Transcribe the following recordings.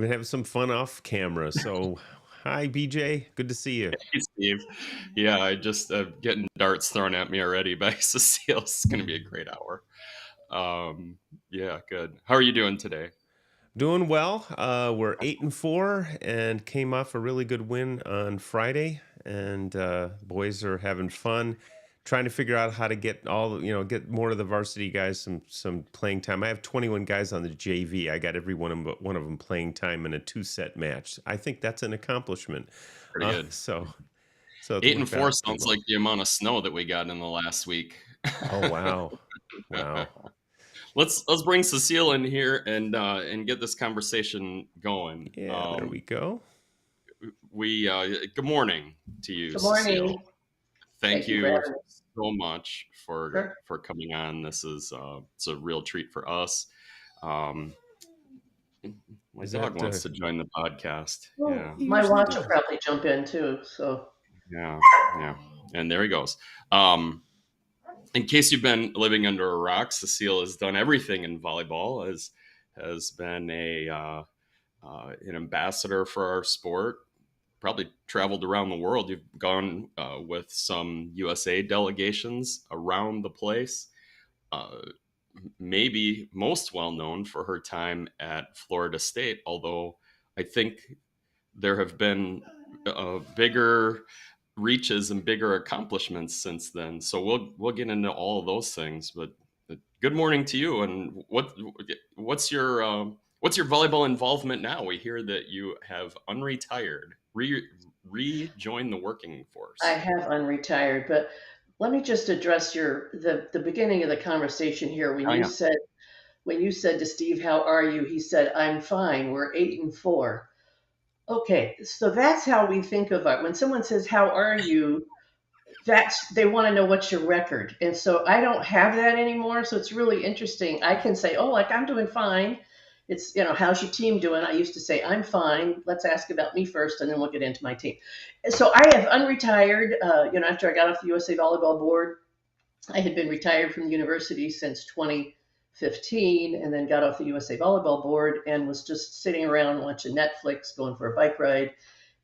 been having some fun off camera. So, hi, BJ. Good to see you. Hey, Steve. Yeah, I just getting darts thrown at me already by Cecile. It's going to be a great hour. Yeah, good. How are you doing today? Doing well. We're 8-4 and came off a really good win on Friday. And boys are having fun, trying to figure out how to get get more of the varsity guys some playing time. I have 21 guys on the JV. I got every one of them playing time in a 2-set match. I think that's an accomplishment. Pretty good. So it Eight worked and four out pretty sounds well. like the amount of snow that we got in the last week. Oh wow, wow. Let's bring Cecile in here and get this conversation going. Yeah, there we go. We Good morning to you, Good Cecile. morning. Thank Thank you for you having me. so much for Sure. coming on. This is it's a real treat for us. Um, my Is dog that wants to join the podcast. Well, Yeah, he my usually watch will does? probably jump in too. So yeah, yeah. And there he goes. In case you've been living under a rock, Cecile has done everything in volleyball. Has been an ambassador for our sport. Probably traveled around the world. You've gone with some USA delegations around the place. Uh, Maybe most well known for her time at Florida State, although I think there have been bigger reaches and bigger accomplishments since then. So we'll get into all of those things. But good morning to you. And what's your volleyball involvement now? We hear that you have unretired, rejoined the working I force. have unretired, but let me just address the beginning of the conversation here when Oh you yeah, said to Steve, "How are you?" He said, "I'm fine. We're 8-4." Okay, so that's how we think of it. When someone says, "How are you?" That's they want to know what's your record, and so I don't have that anymore. So it's really interesting. I can say, "Oh, like I'm doing fine." It's how's your team doing? I used to say, "I'm fine. Let's ask about me first, and then we'll get into my team." So I have unretired. After I got off the USA Volleyball Board, I had been retired from the university since 2015, and then got off the USA Volleyball Board and was just sitting around watching Netflix, going for a bike ride,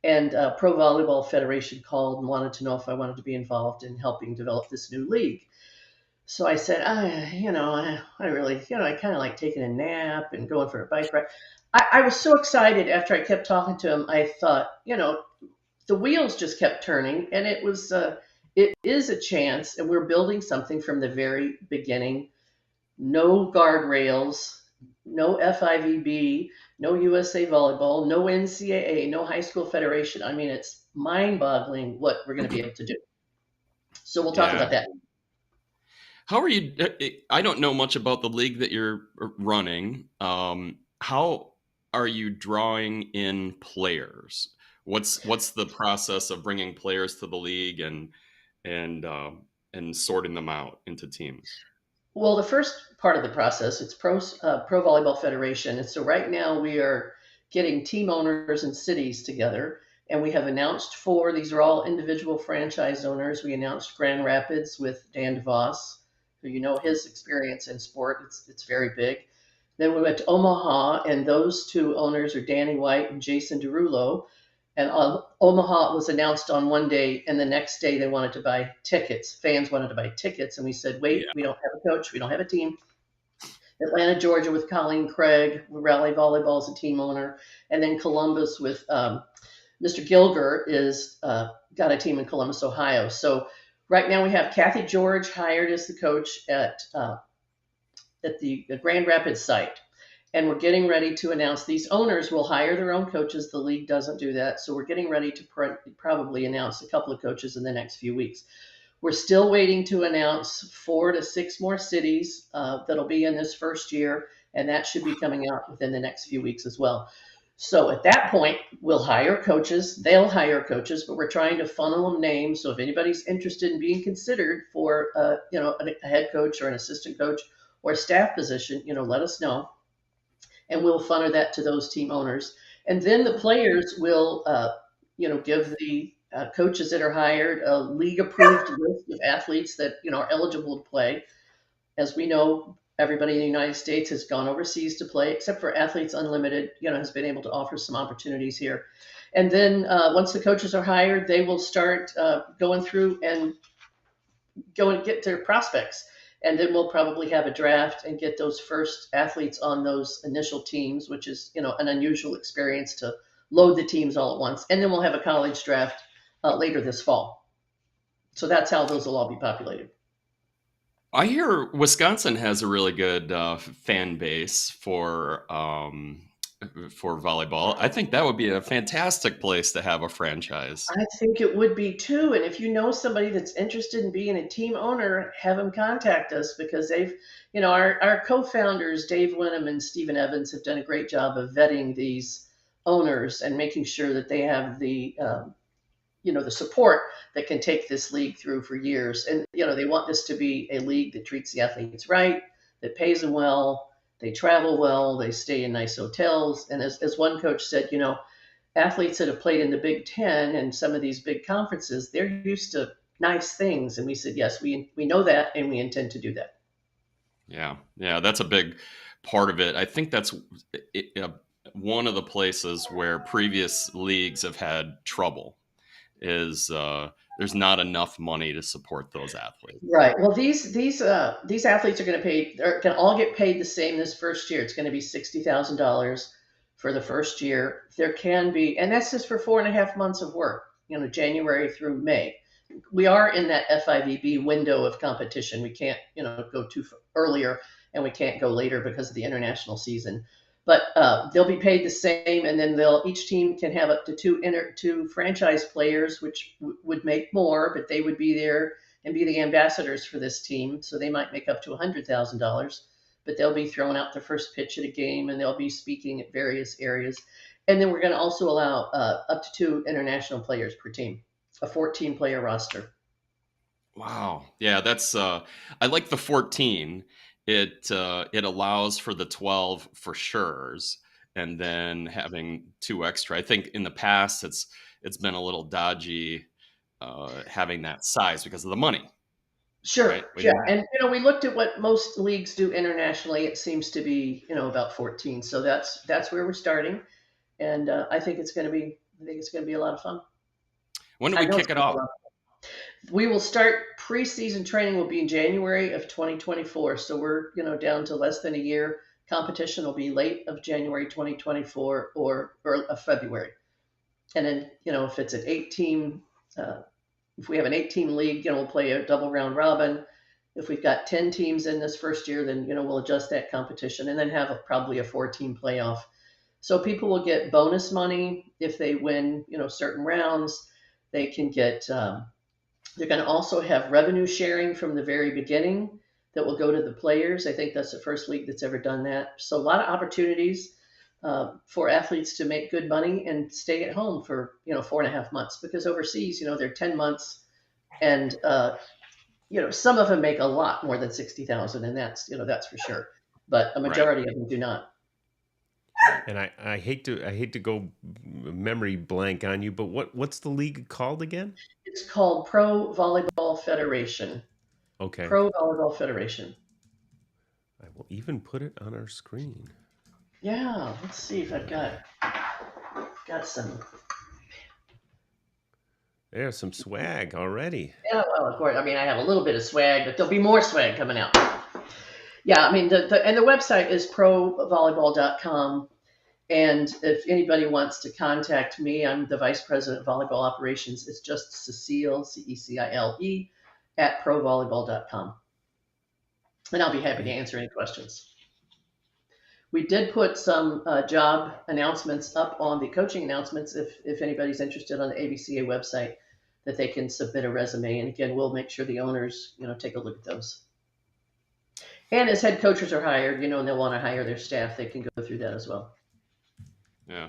and Pro Volleyball Federation called and wanted to know if I wanted to be involved in helping develop this new league. So I said, I really, I kind of like taking a nap and going for a bike ride. I was so excited after I kept talking to him. I thought, the wheels just kept turning, and it is a chance, and we're building something from the very beginning. No guardrails, no FIVB, no USA Volleyball, no NCAA, no high school federation. I mean, it's mind boggling what we're going to be able to do. So we'll talk yeah. about that. How are you? I don't know much about the league that you're running. How are you drawing in players? What's the process of bringing players to the league and and sorting them out into teams? Well, the first part of the process, it's Pro Volleyball Federation. And so right now we are getting team owners and cities together. And we have announced four. These are all individual franchise owners. We announced Grand Rapids with Dan DeVos, who his experience in sport. It's very big. Then we went to Omaha, and those two owners are Danny White and Jason Derulo. And Omaha was announced on one day, and the next day they wanted to buy tickets. Fans wanted to buy tickets, and we said, "Wait, Yeah, we don't have a coach, we don't have a team." Atlanta, Georgia, with Colleen Craig, Raleigh Volleyball is a team owner, and then Columbus with Mr. Gilger is got a team in Columbus, Ohio. So right now we have Kathy George hired as the coach at the Grand Rapids site. And we're getting ready to announce these owners will hire their own coaches. The league doesn't do that. So we're getting ready to probably announce a couple of coaches in the next few weeks. We're still waiting to announce 4 to 6 more cities that'll be in this first year. And that should be coming out within the next few weeks as well. So at that point, we'll hire coaches. They'll hire coaches, but we're trying to funnel them names. So if anybody's interested in being considered for, a head coach or an assistant coach or a staff position, let us know, and we'll funnel that to those team owners. And then the players will, give the coaches that are hired a league-approved list of athletes that are eligible to play. As we know, everybody in the United States has gone overseas to play, except for Athletes Unlimited, has been able to offer some opportunities here. And then once the coaches are hired, they will start going through and go and get their prospects. And then we'll probably have a draft and get those first athletes on those initial teams, which is, an unusual experience to load the teams all at once. And then we'll have a college draft later this fall. So that's how those will all be populated. I hear Wisconsin has a really good fan base for volleyball. I think that would be a fantastic place to have a franchise. I think it would be too. And if you know somebody that's interested in being a team owner, have them contact us, because they've, our co-founders, Dave Winham and Stephen Evans, have done a great job of vetting these owners and making sure that they have the support that can take this league through for years. And, they want this to be a league that treats the athletes right, that pays them well, they travel well, they stay in nice hotels. And as one coach said, athletes that have played in the Big Ten and some of these big conferences, they're used to nice things. And we said, yes, we know that, and we intend to do that. Yeah, that's a big part of it. I think that's one of the places where previous leagues have had trouble is there's not enough money to support those athletes. Right. Well, these athletes are going to all get paid the same this first year. It's going to be $60,000 for the first year. There can be, and that's just for 4.5 months of work, January through May. We are in that FIVB window of competition. We can't, go too earlier, and we can't go later because of the international season. But they'll be paid the same, and then each team can have up to two franchise players, which would make more, but they would be there and be the ambassadors for this team. So they might make up to $100,000, but they'll be throwing out the first pitch at a game, and they'll be speaking at various areas. And then we're going to also allow up to 2 international players per team, a 14-player roster. Wow. Yeah, that's I like the 14. It allows for the 12 for sure's, and then having 2 extra. I think in the past it's been a little dodgy having that size because of the money. Sure. Right? Yeah. And we looked at what most leagues do internationally. It seems to be about 14. So that's where we're starting, and I think it's going to be a lot of fun. When do we kick it off? We will start preseason training will be in January of 2024. So we're, down to less than a year. Competition will be late of January 2024 or of February. And then, if it's an 8-team, if we have an 8-team league, we'll play a double round robin. If we've got 10 teams in this first year, then, we'll adjust that competition and then have probably a 4-team playoff. So people will get bonus money if they win, certain rounds. They can get, they're going to also have revenue sharing from the very beginning that will go to the players. I think that's the first league that's ever done that. So a lot of opportunities for athletes to make good money and stay at home for, 4.5 months, because overseas, they're 10 months, and, some of them make a lot more than 60,000, and that's for sure. But a majority of them do not. And I hate to go memory blank on you, but what's the league called again? It's called Pro Volleyball Federation. Okay. Pro Volleyball Federation. I will even put it on our screen. Yeah, let's see if I've got some. There's some swag already. Yeah, well, of course. I mean, I have a little bit of swag, but there'll be more swag coming out. Yeah, I mean, the website is provolleyball.com. And if anybody wants to contact me, I'm the Vice President of Volleyball Operations. It's just Cecile, Cecile, at provolleyball.com. And I'll be happy to answer any questions. We did put some job announcements up on the coaching announcements if anybody's interested on the AVCA website, that they can submit a resume. And again, we'll make sure the owners, take a look at those. And as head coaches are hired, and they'll want to hire their staff, they can go through that as well. Yeah.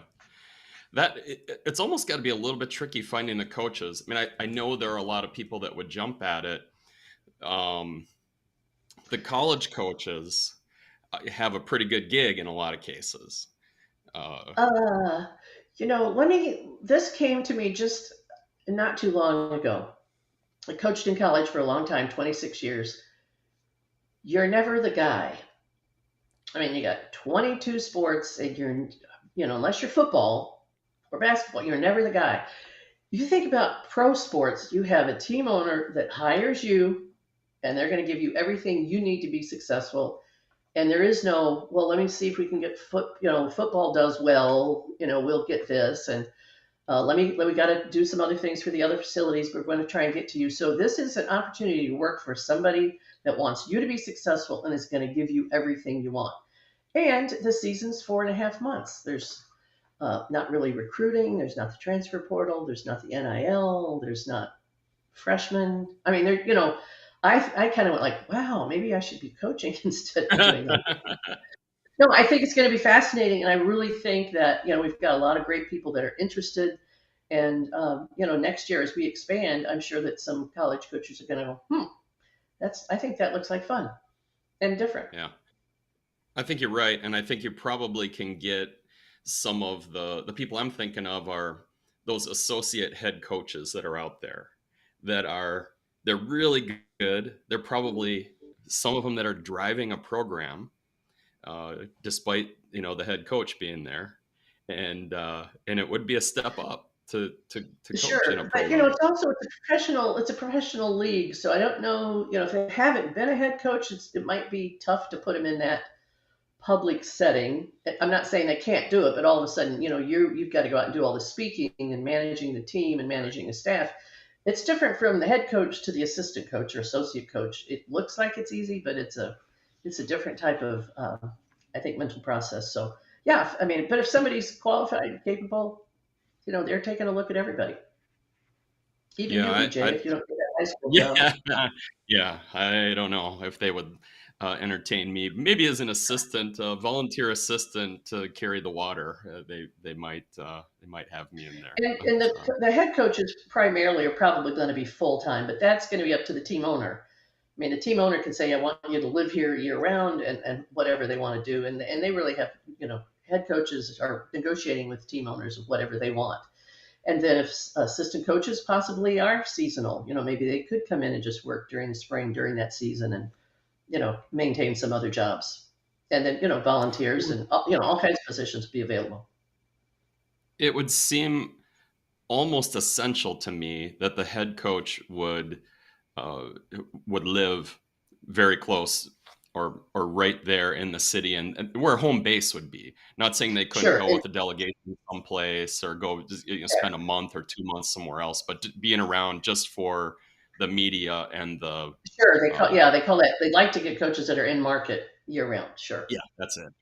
It's almost got to be a little bit tricky finding the coaches. I mean, I know there are a lot of people that would jump at it. The college coaches have a pretty good gig in a lot of cases. This came to me just not too long ago. I coached in college for a long time, 26 years. You're never the guy. I mean, you got 22 sports, and unless you're football or basketball, you're never the guy. You think about pro sports, you have a team owner that hires you, and they're going to give you everything you need to be successful. And there is no, well, let me see if we can get football does well, we'll get this. And we got to do some other things for the other facilities. We're going to try and get to you. So this is an opportunity to work for somebody that wants you to be successful and is going to give you everything you want. And the season's 4.5 months. There's not really recruiting. There's not the transfer portal. There's not the NIL. There's not freshmen. I mean, I kind of went like, wow, maybe I should be coaching instead of doing that. No, I think it's going to be fascinating, and I really think that we've got a lot of great people that are interested. And next year as we expand, I'm sure that some college coaches are going to go, I think that looks like fun and different. Yeah, I think you're right, and I think you probably can get some of the people I'm thinking of are those associate head coaches that are out there they're really good. They're probably some of them that are driving a program, despite the head coach being there, and it would be a step up to coach Sure, in a but program. it's a professional league, so I don't know, if they haven't been a head coach, it might be tough to put them in that public setting. I'm not saying they can't do it, but all of a sudden, you've got to go out and do all the speaking and managing the team and managing the staff. It's different from the head coach to the assistant coach or associate coach. It looks like it's easy, but it's a different type of, I think, mental process. So yeah, I mean, but if somebody's qualified, capable, they're taking a look at everybody. Even you, Yeah, BJ, if you don't get that high school job. yeah, yeah. I don't know if they would entertain me. Maybe as an assistant, volunteer assistant to carry the water. They might have me in there. And the head coaches primarily are probably going to be full time, but that's going to be up to the team owner. I mean, the team owner can say, I want you to live here year round and whatever they want to do. And they really have, head coaches are negotiating with team owners of whatever they want. And then if assistant coaches possibly are seasonal, maybe they could come in and just work during the spring during that season and, maintain some other jobs. And then, volunteers and, all kinds of positions be available. It would seem almost essential to me that the head coach would live very close or right there in the city and where home base would be. Not saying they couldn't Sure. go with a delegation someplace or go spend a month or 2 months somewhere else, but being around just for the media and the Sure. They call that, they like to get coaches that are in market year round. Sure. yeah, that's it.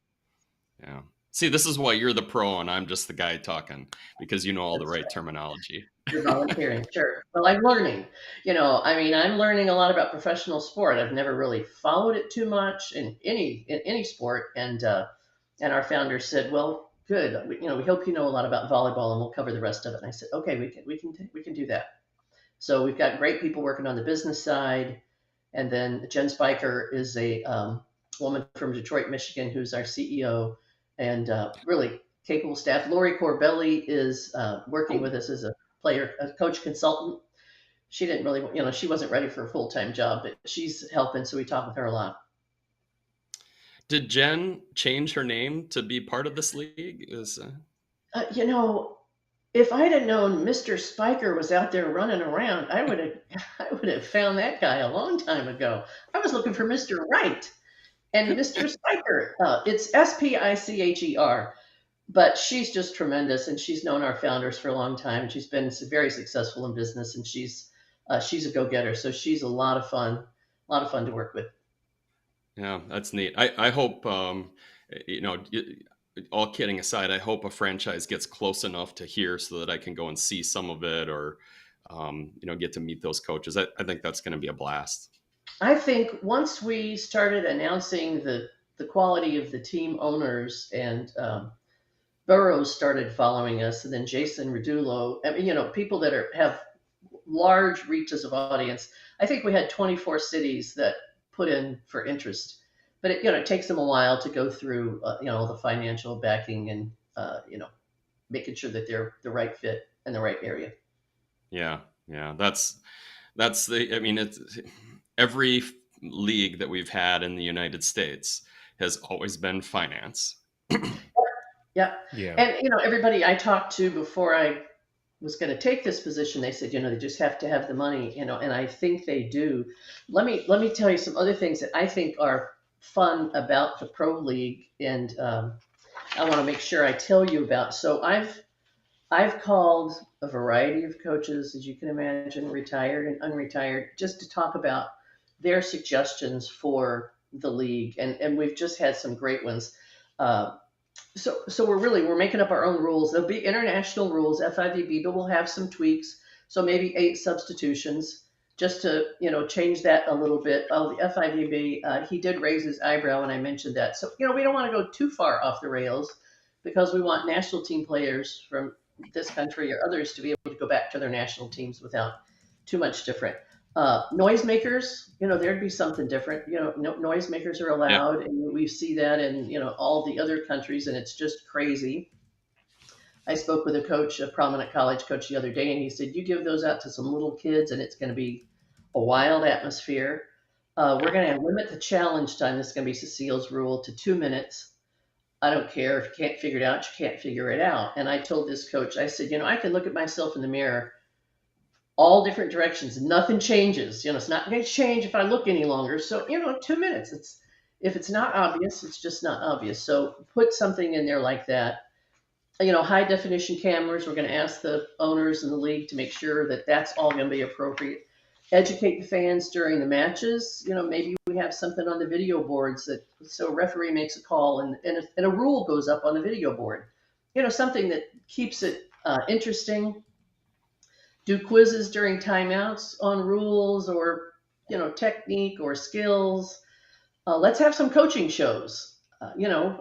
Yeah. See, this is why you're the pro and I'm just the guy talking because you know all the That's right terminology. You're volunteering, sure. Well, I'm learning. I mean, I'm learning a lot about professional sport. I've never really followed it too much in any sport. And our founder said, "Well, good. We hope you know a lot about volleyball, and we'll cover the rest of it." And I said, "Okay, we can do that." So we've got great people working on the business side, and then Jen Spiker is a woman from Detroit, Michigan, who's our CEO, and really capable staff. Lori Corbelli is working with us as a coach consultant. She didn't really, she wasn't ready for a full time job, but she's helping, so we talk with her a lot. Did Jen change her name to be part of this league? If I'd have known Mr. Spiker was out there running around, I would have found that guy a long time ago. I was looking for Mr. Wright and Mr. Spiker. It's Spicher, but she's just tremendous, and she's known our founders for a long time, and she's been very successful in business, and she's a go-getter, so she's a lot of fun to work with. Yeah, that's neat. I hope, all kidding aside, I hope a franchise gets close enough to here so that I can go and see some of it or, get to meet those coaches. I think that's going to be a blast. I think once we started announcing the quality of the team owners and Burroughs started following us, and then Jason Redulo, I mean, people that have large reaches of audience. I think we had 24 cities that put in for interest, but it takes them a while to go through, the financial backing and, making sure that they're the right fit in the right area. Yeah. Yeah. It's every league that we've had in the United States has always been finance. Yeah. Yeah. And, everybody I talked to before I was going to take this position, they said, they just have to have the money, and I think they do. Let me tell you some other things that I think are fun about the pro league, and I want to make sure I tell you about. So I've called a variety of coaches, as you can imagine, retired and unretired, just to talk about their suggestions for the league, and we've just had some great ones. Uh, so we're making up our own rules. There'll be international rules, FIVB, but we'll have some tweaks. So maybe 8 substitutions, just to change that a little bit. Oh, the FIVB, he did raise his eyebrow when I mentioned that. So we don't want to go too far off the rails, because we want national team players from this country or others to be able to go back to their national teams without too much different. Noisemakers, there'd be something different. Noisemakers are Yeah. allowed, and we see that in all the other countries, and it's just crazy. I spoke with a coach, a prominent college coach, the other day, and he said, "You give those out to some little kids, and it's going to be a wild atmosphere." We're going to limit the challenge time. This is going to be Cecile's rule to 2 minutes. I don't care if you can't figure it out, you can't figure it out. And I told this coach, I said, I can look at myself in the mirror all different directions. Nothing changes. It's not going to change if I look any longer. So, 2 minutes. If it's not obvious, it's just not obvious. So put something in there like that. High definition cameras. We're going to ask the owners in the league to make sure that that's all going to be appropriate. Educate the fans during the matches. Maybe we have something on the video boards so a referee makes a call and a rule goes up on the video board. Something that keeps it interesting. Do quizzes during timeouts on rules or technique or skills. Let's have some coaching shows.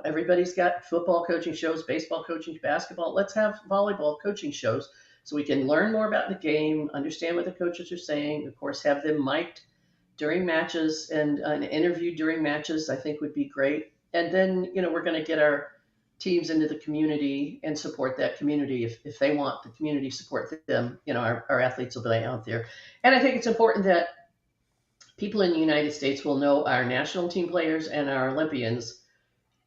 Everybody's got football coaching shows, baseball coaching, basketball. Let's have volleyball coaching shows so we can learn more about the game, understand what the coaches are saying. Of course, have them mic'd during matches and interviewed during matches, I think would be great. And then, we're going to get our teams into the community and support that community. If they want the community support them, our athletes will be out there. And I think it's important that people in the United States will know our national team players and our Olympians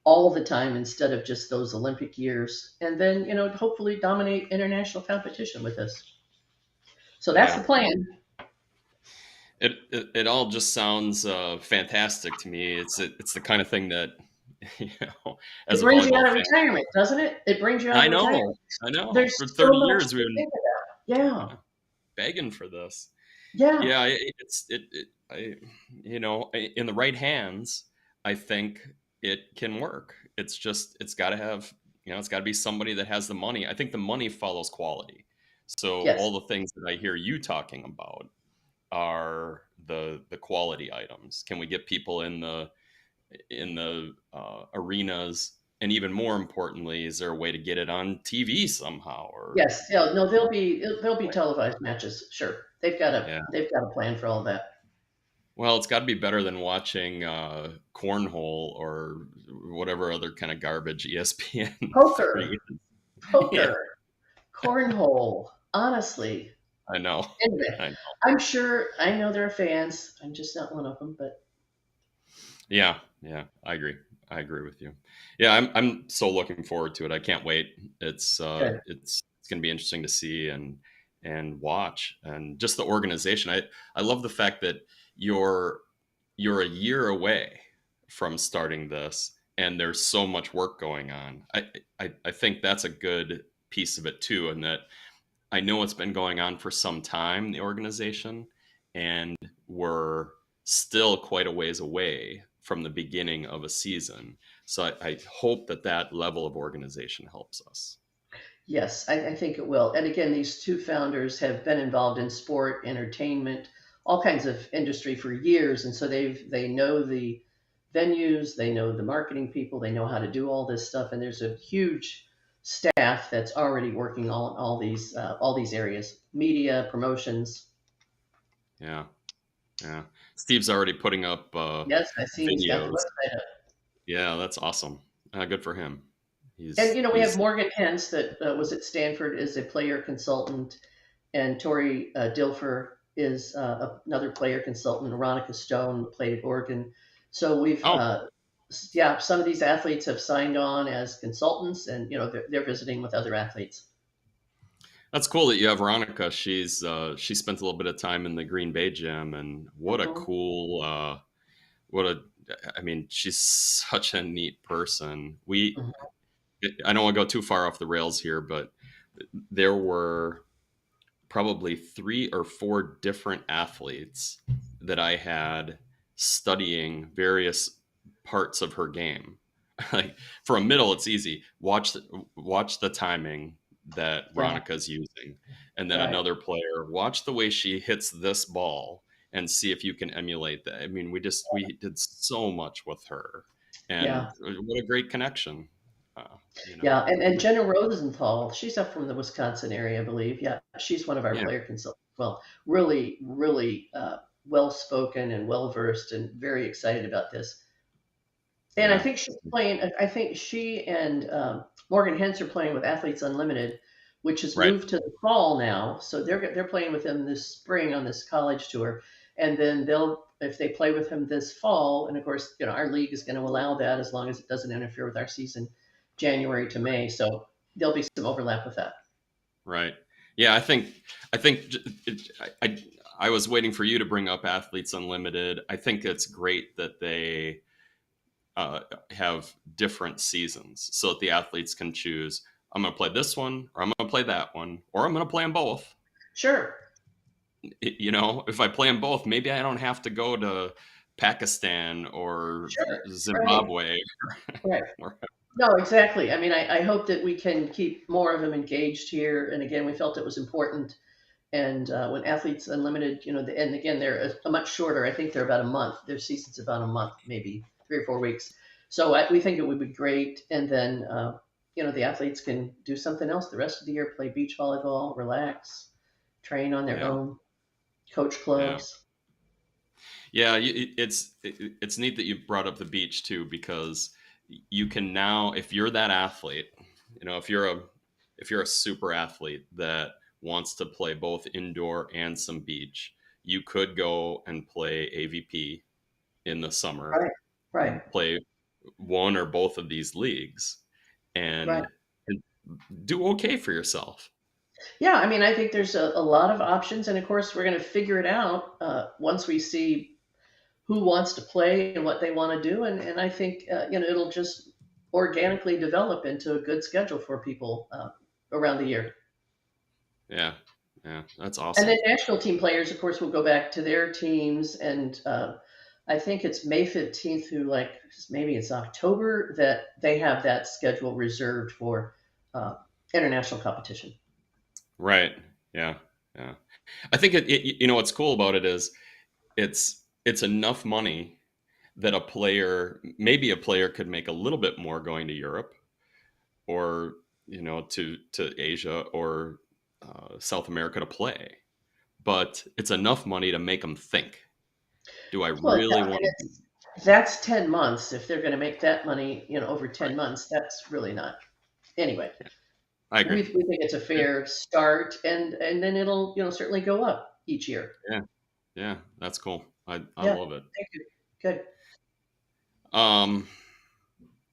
all the time instead of just those Olympic years. And then, hopefully dominate international competition with us. So that's the plan. It all just sounds fantastic to me. It's the kind of thing that as it a brings you volleyball out of fan, retirement, doesn't it? It brings you out of retirement. I know. There's For so 30 much years to we've been think about. begging for this. Yeah. Yeah, in the right hands, I think it can work. It's got to have, it's got to be somebody that has the money. I think the money follows quality. So Yes. all the things that I hear you talking about are the quality items. Can we get people in the arenas? And even more importantly, is there a way to get it on TV somehow? Or Yes. Yeah. No, there'll be televised matches. Sure. They've got a plan for all that. Well, it's got to be better than watching cornhole or whatever other kind of garbage ESPN. Poker, Yeah. cornhole. Honestly, I know. anyway, I know. I'm sure. I know there are fans. I'm just not one of them. But Yeah, I agree with you. Yeah, I'm so looking forward to it. I can't wait. It's going to be interesting to see and watch, and just the organization. I love the fact that you're a year away from starting this, and there's so much work going on. I think that's a good piece of it too, and that I know it's been going on for some time, the organization, and we're still quite a ways away from the beginning of a season. So I hope that level of organization helps us. yes, I think it will. And again, these two founders have been involved in sport, entertainment, all kinds of industry for years, and so they know the venues, they know the marketing people, they know how to do all this stuff, and there's a huge staff that's already working on all these areas, media, promotions. Yeah. Steve's already putting up Yes, I see he's got the videos. website up. Yeah, that's awesome. Good for him. And we have Morgan Hens that was at Stanford, is a player consultant, and Tori Dilfer is another player consultant. Veronica Stone played at Oregon. So we've yeah, some of these athletes have signed on as consultants, and they're visiting with other athletes. That's cool that you have Veronica. She spent a little bit of time in the Green Bay gym, and what a Hmm. cool what a I mean, she's such a neat person. I don't want to go too far off the rails here, but there were probably 3 or 4 different athletes that I had studying various parts of her game. Like for a middle, it's easy. Watch the timing that Yeah, Veronica's using, and then right. another player watch the way she hits this ball and see if you can emulate that. I mean, we did so much with her, and Yeah, what a great connection. Uh, you know, yeah. And Jenna Rosenthal, she's up from the Wisconsin area, I believe. Yeah, she's one of our yeah, player consultants. Well, really, really well spoken and well versed, and very excited about this. And I yeah, think she's playing. I think she and Morgan Hens are playing with Athletes Unlimited, which has right. moved to the fall now. So they're playing with him this spring on this college tour, and then they'll if they play with him this fall. And of course, our league is going to allow that as long as it doesn't interfere with our season, January to May. So there'll be some overlap with that. Right. Yeah, I think I was waiting for you to bring up Athletes Unlimited. I think it's great that they have different seasons so that the athletes can choose. I'm going to play this one, or I'm going to play that one, or I'm going to play them both. Sure, If I play them both, maybe I don't have to go to Pakistan or sure, right, Zimbabwe. right. Or, No, exactly. I mean, I hope that we can keep more of them engaged here. And again, we felt it was important. And when Athletes Unlimited, and again, they're a much shorter. I think they're about a month. Their season's about a month, maybe 3 or 4 weeks. So we think it would be great. And then, the athletes can do something else the rest of the year, play beach volleyball, relax, train on their yeah, own, coach yeah. clubs. Yeah, it's neat that you brought up the beach too, because you can now, if you're that athlete, if you're a super athlete that wants to play both indoor and some beach, you could go and play AVP in the summer, Right, right, play one or both of these leagues, right. and do okay for yourself. Yeah, I mean, I think there's a lot of options. And of course, we're going to figure it out once we see who wants to play and what they want to do. And I think, it'll just organically develop into a good schedule for people around the year. Yeah, yeah, that's And awesome. then national team players, of course, will go back to their teams. And I think it's May 15th through maybe it's October that they have that schedule reserved for uh, international competition. Right. Yeah. Yeah. I think what's cool about it is it's enough money that maybe a player could make a little bit more going to Europe, or to Asia, or South America to play, but it's enough money to make them think, do I Well, really yeah, want and to? that's 10 months. If they're going to make that money, over 10 months, that's really not. Anyway, Yeah, I agree. we think it's a fair start, and then it'll, certainly go up each year. Yeah, yeah, that's cool. I Yeah, love it. thank you. Good. um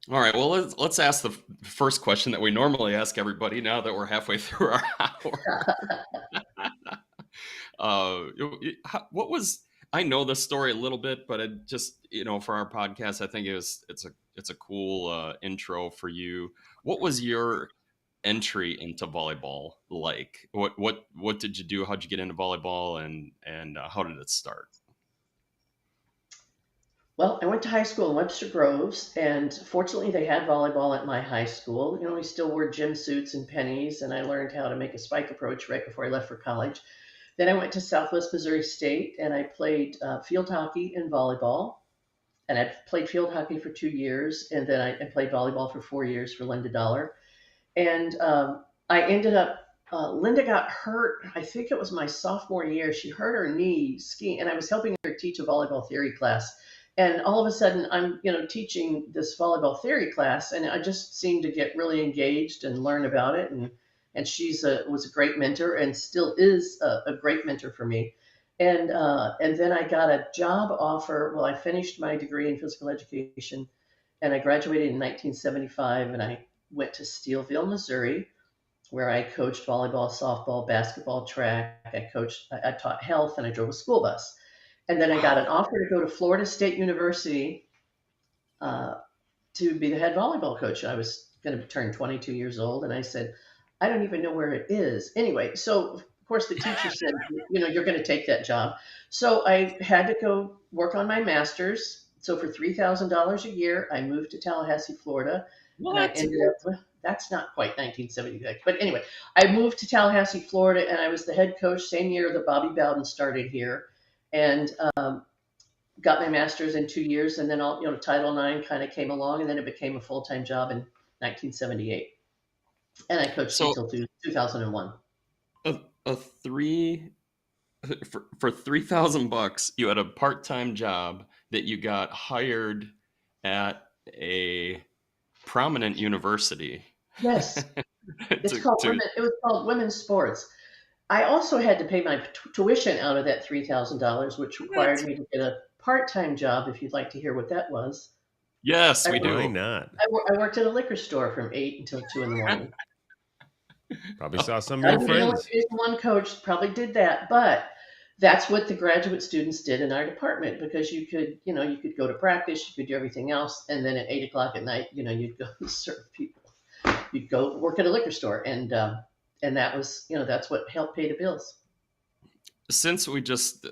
all right, well, let's ask the first question that we normally ask everybody now that we're halfway through our hour. What was, I know the story a little bit, but it just, for our podcast, I think it's a cool intro for you. What was your entry into volleyball like? What did you do? How'd you get into volleyball, and how did it start? Well, I went to high school in Webster Groves, and fortunately, they had volleyball at my high school. We still wore gym suits and pennies, and I learned how to make a spike approach right before I left for college. Then I went to Southwest Missouri State, and I played field hockey and volleyball. And I played field hockey for 2 years, and then I played volleyball for 4 years for Linda Dollar. And I ended up, Linda got hurt. I think it was my sophomore year. She hurt her knee skiing, and I was helping her teach a volleyball theory class. And all of a sudden, I'm teaching this volleyball theory class, and I just seemed to get really engaged and learn about it. And was a great mentor, and still is a great mentor for me. And then I got a job offer. Well, I finished my degree in physical education, And I graduated in 1975, and I went to Steelville, Missouri, where I coached volleyball, softball, basketball, track. I taught health, and I drove a school bus. And then I got an Wow. offer to go to Florida State University uh, to be the head volleyball coach. I was going to turn 22 years old, and I said, I don't even know where it is. Anyway, so of course the teacher said, you're going to take that job. So I had to go work on my master's. So for $3,000 a year, I moved to Tallahassee, Florida, and I What? ended up. Well, that's not quite 1976, but anyway, I moved to Tallahassee, Florida, and I was the head coach same year that Bobby Bowden started here, and got my master's in 2 years, and then Title IX kind of came along, and then it became a full-time job in 1978, and I coached So until 2001. a three for $3,000, you had a part-time job that you got hired at a prominent university. Yes, to, to it was called women's sports. I also had to pay my tuition out of that $3,000, which required what? me to get a part-time job. If you'd like to hear what that was, Yes, I we worked, Why do. not? I worked at a liquor store from 8 until 2 in the morning. Probably saw some of I your was the only friends. Division One coach probably did that, but that's what the graduate students did in our department, because you could go to practice, you could do everything else, and then at 8 o'clock at night, you'd go serve people. You'd go work at a liquor store, and that was, that's what helped pay the bills. Since we just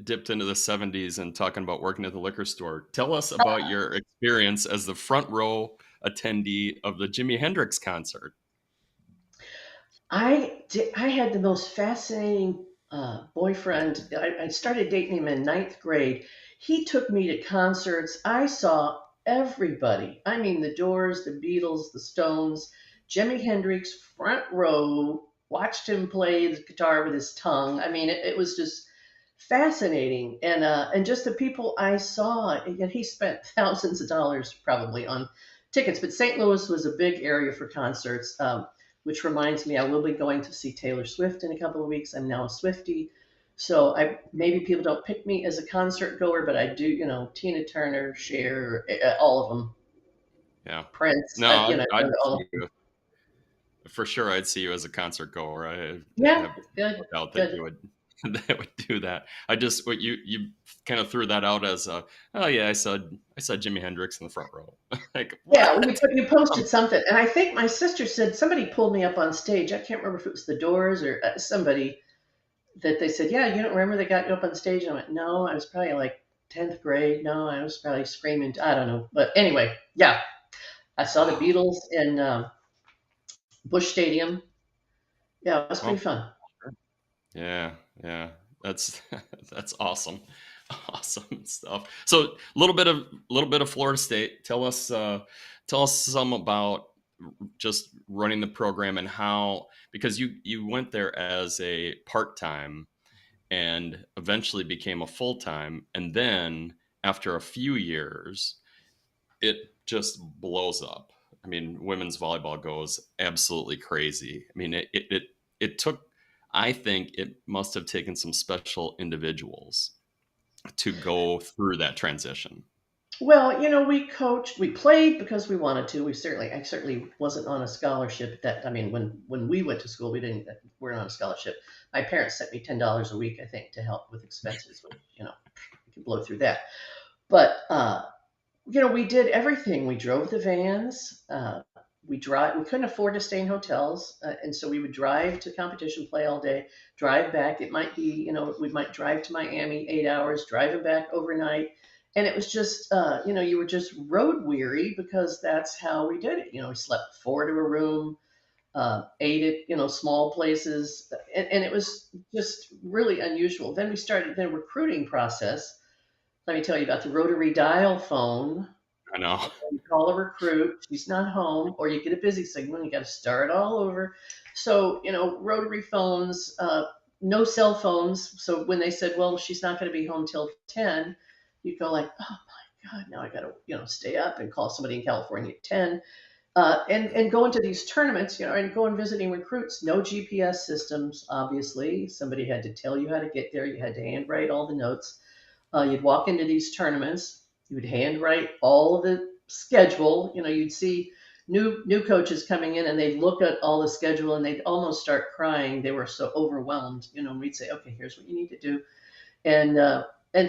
dipped into the 70s and talking about working at the liquor store, tell us about your experience as the front row attendee of the Jimi Hendrix concert. I had the most fascinating boyfriend. I started dating him in ninth grade. He took me to concerts. I saw everybody. I mean, the Doors, the Beatles, the Stones, Jimi Hendrix, front row. Watched him play the guitar with his tongue. I mean, it was just fascinating, and just the people I saw. And he spent thousands of dollars probably on tickets. But St. Louis was a big area for concerts. Which reminds me, I will be going to see Taylor Swift in a couple of weeks. I'm now a Swiftie. So maybe people don't pick me as a concert goer, but I do, Tina Turner, Cher, all of them, Yeah. Prince, No, I'd all of see them. you for sure. I'd see you as a concert goer. I Yeah, have good, no doubt that good. you would that would do that. I just what you kind of threw that out as a, oh yeah, I saw Jimi Hendrix in the front row. Like Yeah, what? you posted something, and I think my sister said somebody pulled me up on stage. I can't remember if it was the Doors or somebody that they said, "Yeah, you don't remember they got you up on stage?" And I went, "No, I was probably like 10th grade. No, I was probably screaming. I don't know." But anyway, yeah, I saw the Wow. Beatles in Busch Stadium. Yeah, it was Oh, pretty fun. sure. Yeah, yeah. That's that's awesome. Awesome stuff. So a little bit of Florida State. Tell us some about just running the program and how, because you went there as a part-time and eventually became a full-time, and then after a few years it just blows up. I mean, women's volleyball goes absolutely crazy. I mean, it took, I think it must have taken some special individuals to go through that transition. Well, we played because we wanted to. I certainly wasn't on a scholarship. I mean, when we went to school, weren't on a scholarship. My parents sent me $10 a week, I think, to help with expenses. Which, we could blow through that. But we did everything. We drove the vans. We couldn't afford to stay in hotels, and so we would drive to competition, play all day, drive back. It might be, we might drive to Miami 8 hours, driving back overnight, and it was just, you were just road weary because that's how we did it. We slept four to a room, ate at small places, and it was just really unusual. Then we started the recruiting process. Let me tell you about the rotary dial phone. I know. You call a recruit, she's not home, or you get a busy signal, and you got to start all over. So, rotary phones, no cell phones. So when they said, well, she's not going to be home till 10, you go like, oh my God, now I got to, stay up and call somebody in California at 10. And go into these tournaments, and go and visiting recruits. No GPS systems, obviously. Somebody had to tell you how to get there. You had to handwrite all the notes. You'd walk into these tournaments. You would handwrite all of the schedule. You'd see new coaches coming in, and they'd look at all the schedule, and they'd almost start crying. They were so overwhelmed. And we'd say, okay, here's what you need to do, and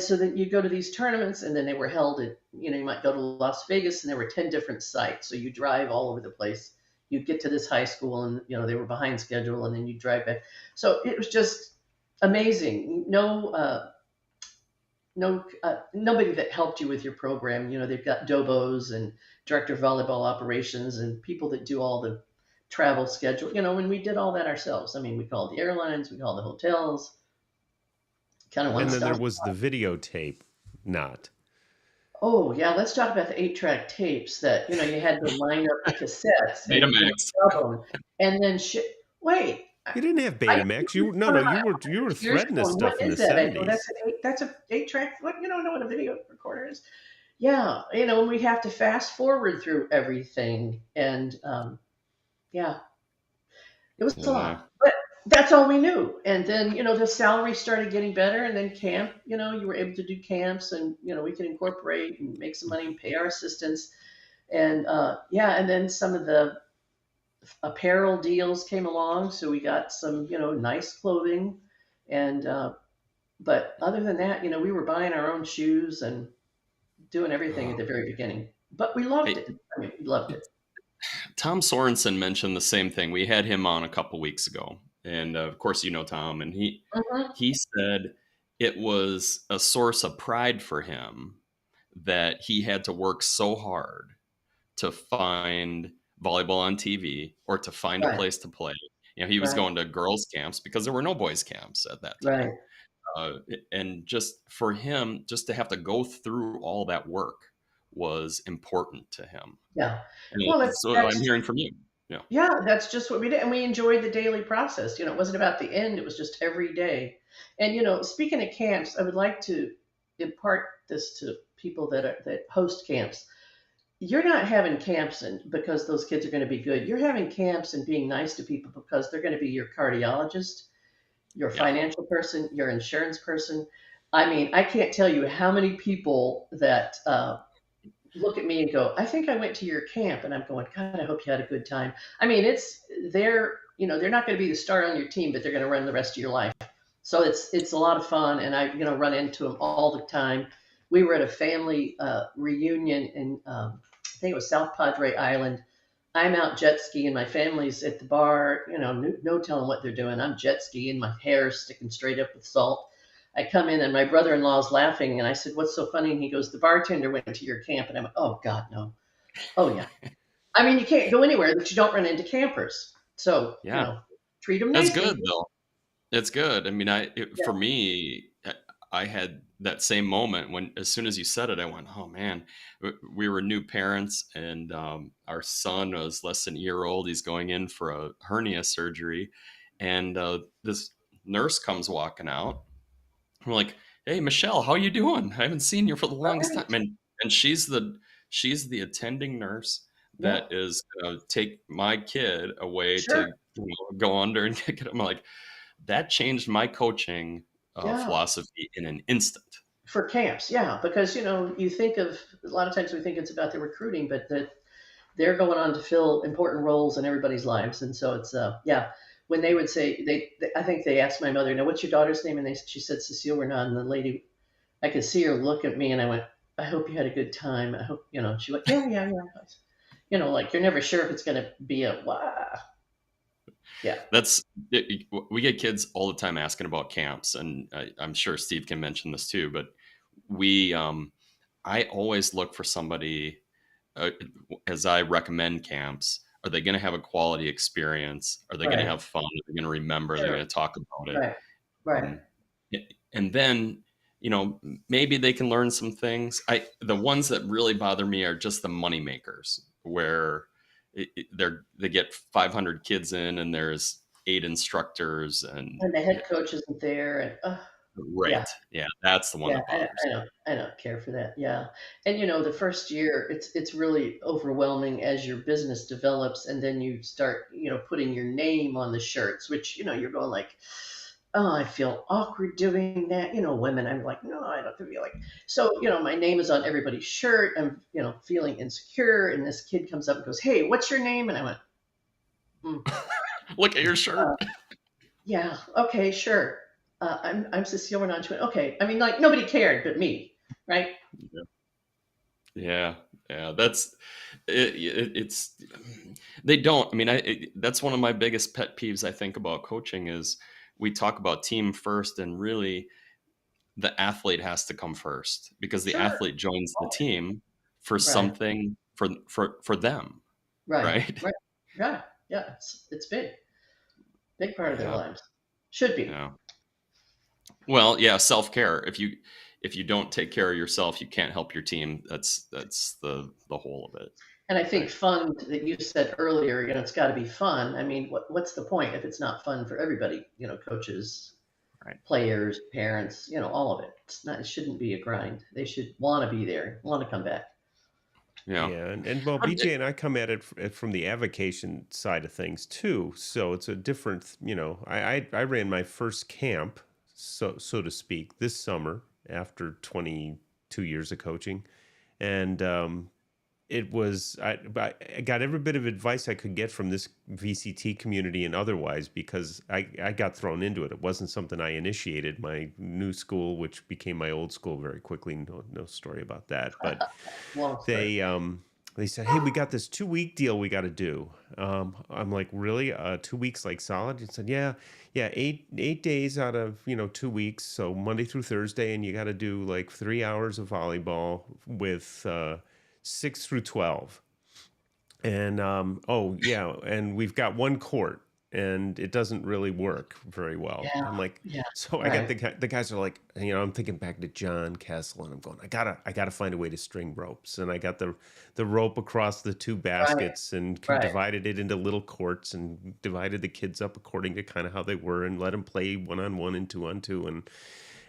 so then you go to these tournaments, and then they were held at, you might go to Las Vegas, and there were 10 different sites. So you drive all over the place. You'd get to this high school, and they were behind schedule, and then you drive back. So it was just amazing. Nobody that helped you with your program. They've got dobos and director of volleyball operations and people that do all the travel schedule. And we did all that ourselves. I mean, we called the airlines, we called the hotels, kind of one And then there stop. was the videotape, not. Oh yeah, let's talk about the 8-track tapes that you had to line up the cassettes and Betamax. sub them, and then wait. You didn't have I Betamax. You were Years threading ago, this stuff what in the is that? I go, 70s. that's a 8-track. What, you don't know what a video recorder is? Yeah, and we have to fast forward through everything, and yeah, it was a Yeah. lot. But that's all we knew. And then the salary started getting better, and then camp. You were able to do camps, and we could incorporate and make some money and pay our assistants, and yeah, and then some of the apparel deals came along, so we got some nice clothing, and but other than that, we were buying our own shoes and doing everything at the very beginning. But we loved Hey, it. I mean, we loved it. Tom Sorensen mentioned the same thing. We had him on a couple weeks ago, and of course, Tom, and Mhm. he said it was a source of pride for him that he had to work so hard to find volleyball on TV or to find a Right, place to play. He was right, going to girls' camps because there were no boys' camps at that right. time. And just for him, just to have to go through all that work was important to him. Yeah. And Well, that's what I'm hearing from you. Yeah. yeah, that's just what we did, and we enjoyed the daily process. It wasn't about the end; it was just every day. And speaking of camps, I would like to impart this to people that host camps. You're not having camps because those kids are going to be good. You're having camps and being nice to people because they're going to be your cardiologist, your Yeah. financial person, your insurance person. I mean, I can't tell you how many people that look at me and go, "I think I went to your camp," and I'm going, "God, I hope you had a good time." I mean, they're not going to be the star on your team, but they're going to run the rest of your life. So it's a lot of fun, and I run into them all the time. We were at a family reunion in I think it was South Padre Island. I'm out jet skiing. My family's at the bar. No telling what they're doing. I'm jet skiing. My hair's sticking straight up with salt. I come in and my brother-in-law's laughing, and I said, "What's so funny?" And he goes, "The bartender went to your camp." And I went, "Oh God, no! Oh yeah." I mean, you can't go anywhere that you don't run into campers. So Yeah. treat them That's nicely. good though. It's good. I mean, for Yeah, me, I had that same moment when, as soon as you said it, I went, "Oh man, we were new parents, and our son was less than a year old. He's going in for a hernia surgery, and this nurse comes walking out. We're like, 'Hey, Michelle, how you doing? I haven't seen you for the longest time.' right. And she's the attending nurse Yeah, that is going to take my kid away sure. to go under and get him. Like, that changed my coaching Yeah, philosophy in an instant. for camps. Yeah, because you think of a lot of times we think it's about the recruiting, but that they're going on to fill important roles in everybody's lives, and so it's yeah. When they would say I think they asked my mother, "Now, what's your daughter's name?" And she said Cecile Reynaud, and the lady, I could see her look at me, and I went, "I hope you had a good time. I hope." She went, "Yeah, yeah, yeah." Like you're never sure if it's going to be a wow. Yeah, We get kids all the time asking about camps, and I'm sure Steve can mention this too. But we, I always look for somebody uh, as I recommend camps. Are they going to have a quality experience? Are they going to right, have fun? Are they going to remember? Are they sure, going to talk about it? right, right. Um, and then, maybe they can learn some things. The ones that really bother me are just the money makers, where they get 500 kids in, and there's 8 instructors, and And the head coach isn't there, and yeah. right, yeah, that's the one Yeah, that I, bothers I don't, I don't care for that. Yeah, and the first year, it's really overwhelming as your business develops, and then you start, putting your name on the shirts, which you're going like, oh, I feel awkward doing that. Women, I'm like, no, I don't feel like. So, my name is on everybody's shirt. I'm, feeling insecure. And this kid comes up and goes, hey, what's your name? And I went, mm, Look at your uh, shirt. yeah, okay, sure. I'm Cecile Reynaud. She went, okay. I mean, like, nobody cared but me, right? Yeah, yeah, that's it's they don't. I mean, that's one of my biggest pet peeves. I think about coaching is we talk about team first, and really the athlete has to come first because the Sure. athlete joins the team for Right, something for them, right, right? right. Yeah, yeah. It's big part of their Yeah, lives. Should be. yeah. Well, yeah, self-care. If you don't take care of yourself, you can't help your team. That's the whole of it, And I think right? fun that you said earlier, it's got to be fun. I mean, what's the point if it's not fun for everybody? Coaches, Right. players, parents, all of it. It's not. It shouldn't be a grind. They should want to be there, want to come back. Yeah. Yeah, and well, How BJ and I come at it from the avocation side of things too. So it's a different, I ran my first camp, so to speak, this summer after 22 years of coaching, and it was I got every bit of advice I could get from this VCT community and otherwise because I got thrown into it. It wasn't something I initiated. My new school, which became my old school very quickly, no story about that, but Long story. they said, "Hey, we got this 2 week deal we got to do." I'm like, "Really? 2 weeks like solid?" He said, "Yeah, yeah, eight days out of 2 weeks, so Monday through Thursday, and you got to do like 3 hours of volleyball with 6 through 12." And oh yeah, and we've got one court, and it doesn't really work very well. Yeah, I'm like, yeah, so I got right. the guys are like, I'm thinking back to John Kessel, and I'm going, I gotta find a way to string ropes, and I got the rope across the two Right, baskets and right. divided it into little courts and divided the kids up according to kind of how they were and let them play 1-on-1 and 2-on-2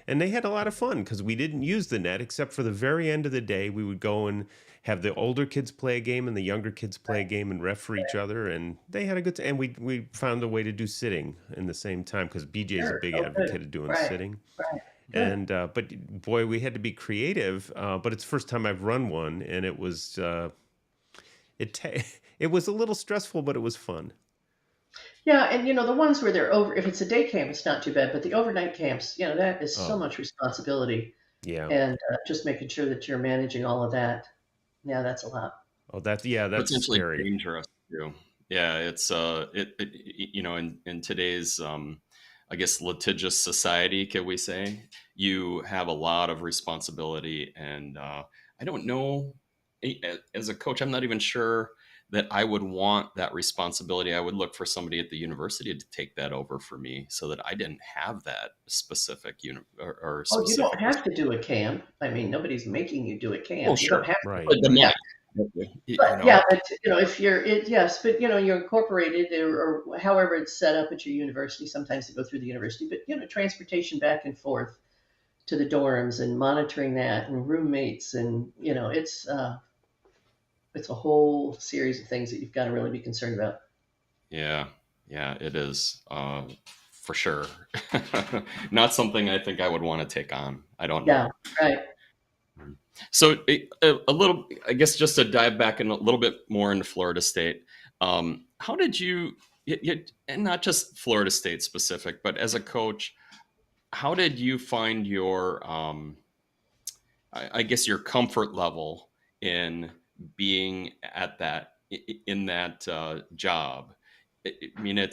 and they had a lot of fun because we didn't use the net except for the very end of the day. We would go and have the older kids play a game and the younger kids play a game and ref for each other, and they had a good time. And we found a way to do sitting in the same time because BJ is a Sure. big Oh, good. advocate of doing Right, sitting. right. Good. And but boy, we had to be creative. But it's the first time I've run one, and it was it was a little stressful, but it was fun. Yeah, and the ones where they're over, if it's a day camp, it's not too bad, but the overnight camps, that is so Oh much responsibility, yeah. and just making sure that you're managing all of that. Yeah, that's a lot. Oh, that's Potentially scary. dangerous too. Yeah, it's in today's I guess litigious society, can we say, you have a lot of responsibility, and I don't know, as a coach, I'm not even sure that I would want that responsibility. I would look for somebody at the university to take that over for me, so that I didn't have that specific or Oh, you don't specific. have to do a camp. I mean, nobody's making you do a Oh, camp. You don't sure, have Right. to. but the Yeah, net, but yeah, but if yes, but you're incorporated or however it's set up at your university. Sometimes they go through the university, but transportation back and forth to the dorms and monitoring that and roommates and it's a whole series of things that you've got to really be concerned about. Yeah, yeah, it is, for sure. Not something I think I would want to take on. I don't Yeah, know. right. So a little, I guess, just to dive back in a little bit more into Florida State. How did and not just Florida State specific, but as a coach, how did you find your, I guess, your comfort level in being at in that job? I mean,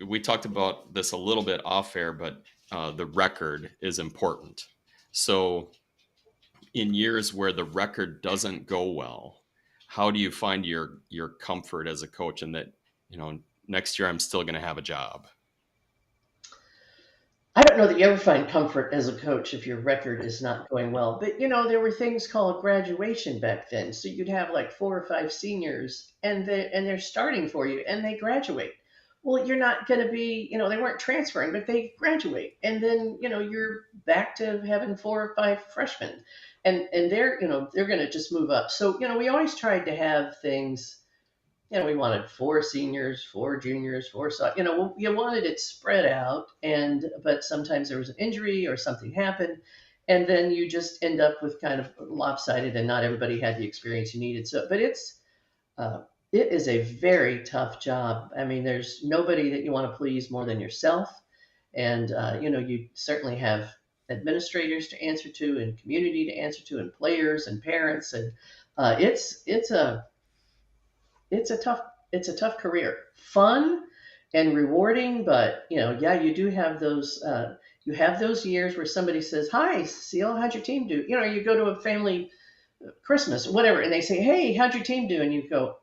we talked about this a little bit off air, but the record is important. So, in years where the record doesn't go well, how do you find your comfort as a coach, and that next year I'm still going to have a job? I don't know that you ever find comfort as a coach if your record is not going well. But there were things called graduation back then. So you'd have like 4 or 5 seniors, and they're starting for you, and they graduate. Well, you're not going to be, they weren't transferring, but they graduate, and then you're back to having 4 or 5 freshmen, and they're going to just move up. So we always tried to have things we wanted 4 seniors, 4 juniors, 4 so you wanted it spread out, but sometimes there was an injury or something happened, and then you just end up with kind of lopsided, and not everybody had the experience you needed. So, but uh, it is a very tough job. I mean, there's nobody that you want to please more than yourself, and you certainly have administrators to answer to, and community to answer to, and players and parents, and it's a tough it's a tough career. Fun and rewarding, but yeah, you do have those you have those years where somebody says, "Hi, Cecile, how'd your team do?" You go to a family Christmas or whatever, and they say, "Hey, how'd your team do?" And you go,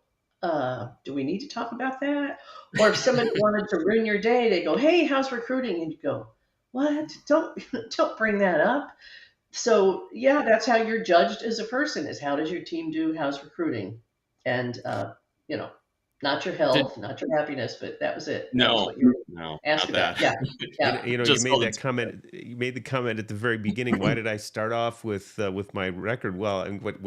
"Do we need to talk about that?" Or if somebody wanted to ruin your day, they go, "Hey, how's recruiting?" And you go, "What? Don't don't bring that up." So yeah, that's how you're judged as a person: is how does your team do? How's recruiting? And you know, not your Did health, not your happiness, but that was it. That was no, what you were no, asked not about. that. Yeah, yeah. You Just made all the that comment. You made the comment at the very beginning. Why did I start off with my record? Well, and what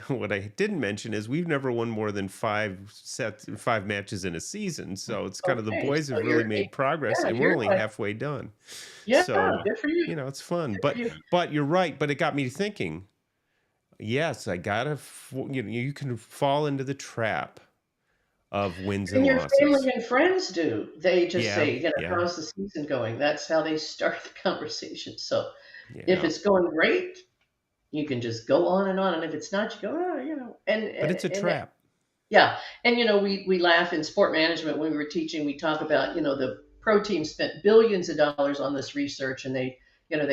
what I didn't mention is we've never won more than 5 matches in a season. So it's kind of the Okay, boys so have really made progress, yeah, and we're you're only like, halfway done. yeah, So good for you. it's fun. Good for you. But you're right. But it got me thinking. Yes, I gotta. You can fall into the trap of wins and And your losses. family and friends do. They just Yeah, say, yeah, how's the season going? That's how they start the conversation. So if yeah. Yeah. it's going great, you can just go on and on. And if it's not, you go, oh, But it's a and trap. yeah. And, we laugh in sport management when we were teaching, we talk about, the pro team spent billions of dollars on this research, and they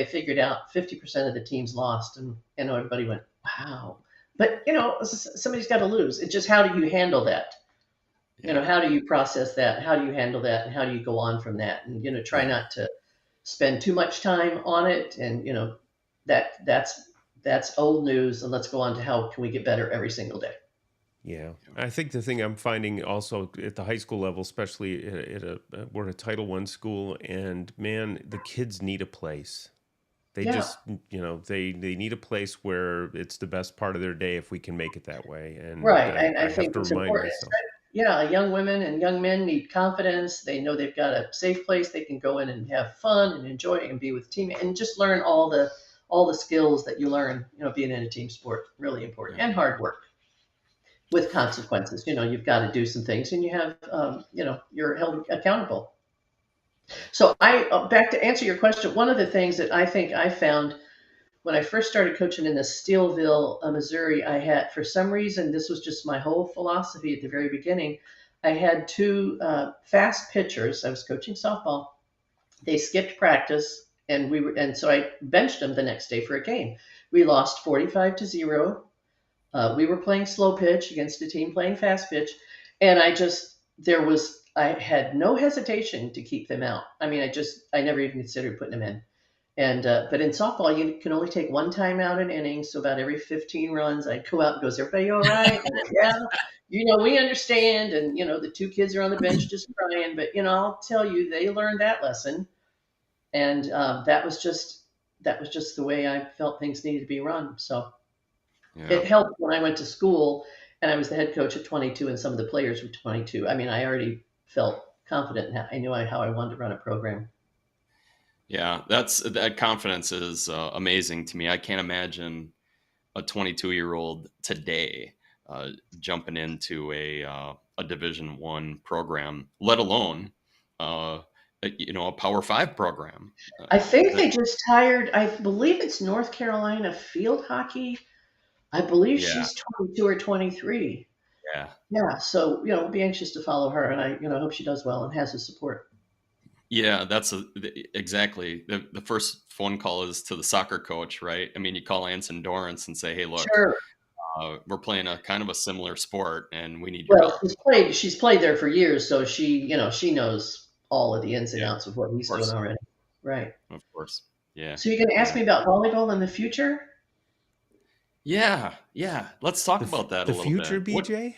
figured out 50% of the teams lost, and everybody went, wow. But, somebody's got to lose. It's just, how do you handle that? Yeah. How do you process that? How do you handle that? And how do you go on from that? And, try Yeah. not to spend too much time on it. And, that's old news. And let's go on to how can we get better every single day. Yeah, I think the thing I'm finding also at the high school level, especially we're a Title I school, and man, the kids need a place. They Yeah. just, they need a place where it's the best part of their day if we can make it that way. And Right. And I I have think to what's remind important is myself. that, yeah, young women and young men need confidence. They know they've got a safe place they can go in and have fun and enjoy and be with team and just learn all the skills that you learn, being in a team sport. Really important. Yeah. And hard work with consequences. You've got to do some things, and you have, you're held accountable. So back to answer your question, one of the things that I think I found when I first started coaching in the Steelville, Missouri, I had, for some reason, this was just my whole philosophy at the very beginning. I had 2 fast pitchers. I was coaching softball. They skipped practice, and so I benched them the next day for a game. We lost 45-0. We were playing slow pitch against a team playing fast pitch, and I had no hesitation to keep them out. I mean, I never even considered putting them in. And but in softball, you can only take 1 timeout an inning. So about every 15 runs, I'd go out and go, "Is everybody all right?" And, yeah, we understand. And the 2 kids are on the bench just crying. But I'll tell you, they learned that lesson, and that was just the way I felt things needed to be run. So Yeah. it helped when I went to school and I was the head coach at 22, and some of the players were 22. I mean, I already felt confident, and I knew how I wanted to run a program. Yeah. That confidence is amazing to me. I can't imagine a 22-year-old today jumping into a Division I program, let alone a Power 5 program. I think That they just hired, I believe it's North Carolina field hockey. I believe Yeah. she's 22 or 23. Yeah. Yeah, so be anxious to follow her, and I hope she does well and has the support. Yeah, exactly. The first phone call is to the soccer coach, right? I mean, you call Anson Dorrance and say, "Hey, look, Sure. we're playing a kind of a similar sport, and we need your Well, help." she's played there for years, so she knows all of the ins and Yeah, outs of what of he's doing course, already. Right. of course. Yeah, So you're going to ask yeah, me about volleyball in the future? yeah, yeah. Let's talk The about that a the little future, bit. BJ.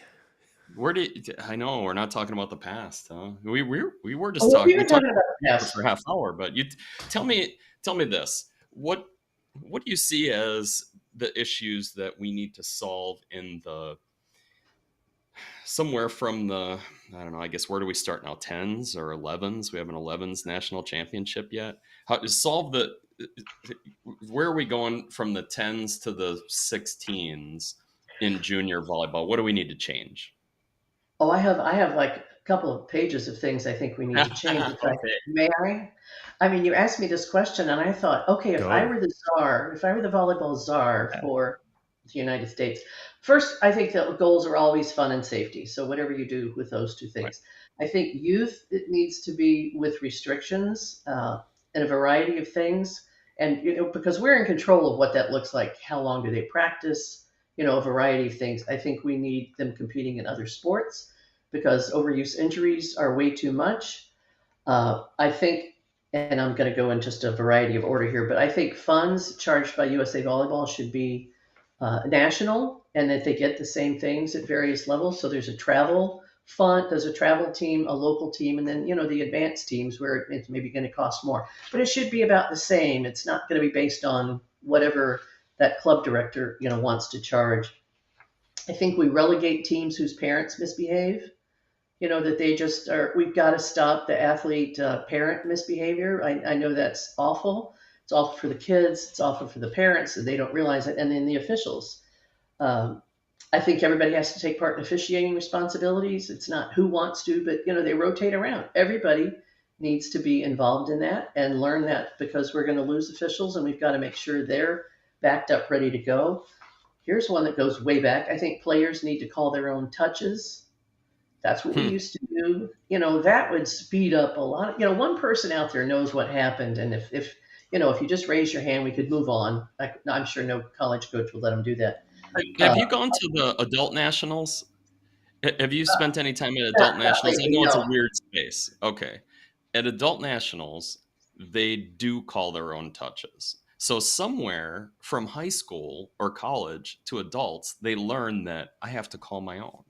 Where do you, I know we're not talking about the past, huh? We were Oh, just well, talking. we've We been talked talking about the about it past. for a half hour, but tell me this. What do you see as the issues that we need to solve in the somewhere from the, I don't know, I guess where do we start now? 10s or 11s? We have an 11s national championship yet? How to solve the, where are we going from the 10s to the 16s in junior volleyball? What do we need to change? Oh, I have like a couple of pages of things I think we need to change. If I Okay. may I? I mean, you asked me this question, and I thought, okay, if I Go. were the czar, if I were the volleyball czar for the United States, first, I think that goals are always fun and safety. So whatever you do with those two Right. things, I think youth it needs to be with restrictions and a variety of things, and because we're in control of what that looks like. How long do they practice? A variety of things. I think we need them competing in other sports because overuse injuries are way too much. I think, and I'm going to go in just a variety of order here, but I think funds charged by USA Volleyball should be national and that they get the same things at various levels. So there's a travel fund, there's a travel team, a local team, and then, the advanced teams where it's maybe going to cost more. But it should be about the same. It's not going to be based on whatever that club director, wants to charge. I think we relegate teams whose parents misbehave. That they just are. We've got to stop the athlete parent misbehavior. I know that's awful. It's awful for the kids. It's awful for the parents, and they don't realize it. And then the officials. Um, I think everybody has to take part in officiating responsibilities. It's not who wants to, but they rotate around. Everybody needs to be involved in that and learn that because we're going to lose officials, and we've got to make sure they're backed up, ready to go. Here's one that goes way back. I think players need to call their own touches. That's what we Hmm. used to do. That would speed up a lot. One person out there knows what happened, and if you just raise your hand, we could move on. I'm sure no college coach would let them do that. Uh, Have you gone to the adult nationals? Have you spent any time at adult not nationals? I lately, know it's a no. weird space. Okay. At adult nationals, they do call their own touches. So somewhere from high school or college to adults, they learn that I have to call my own.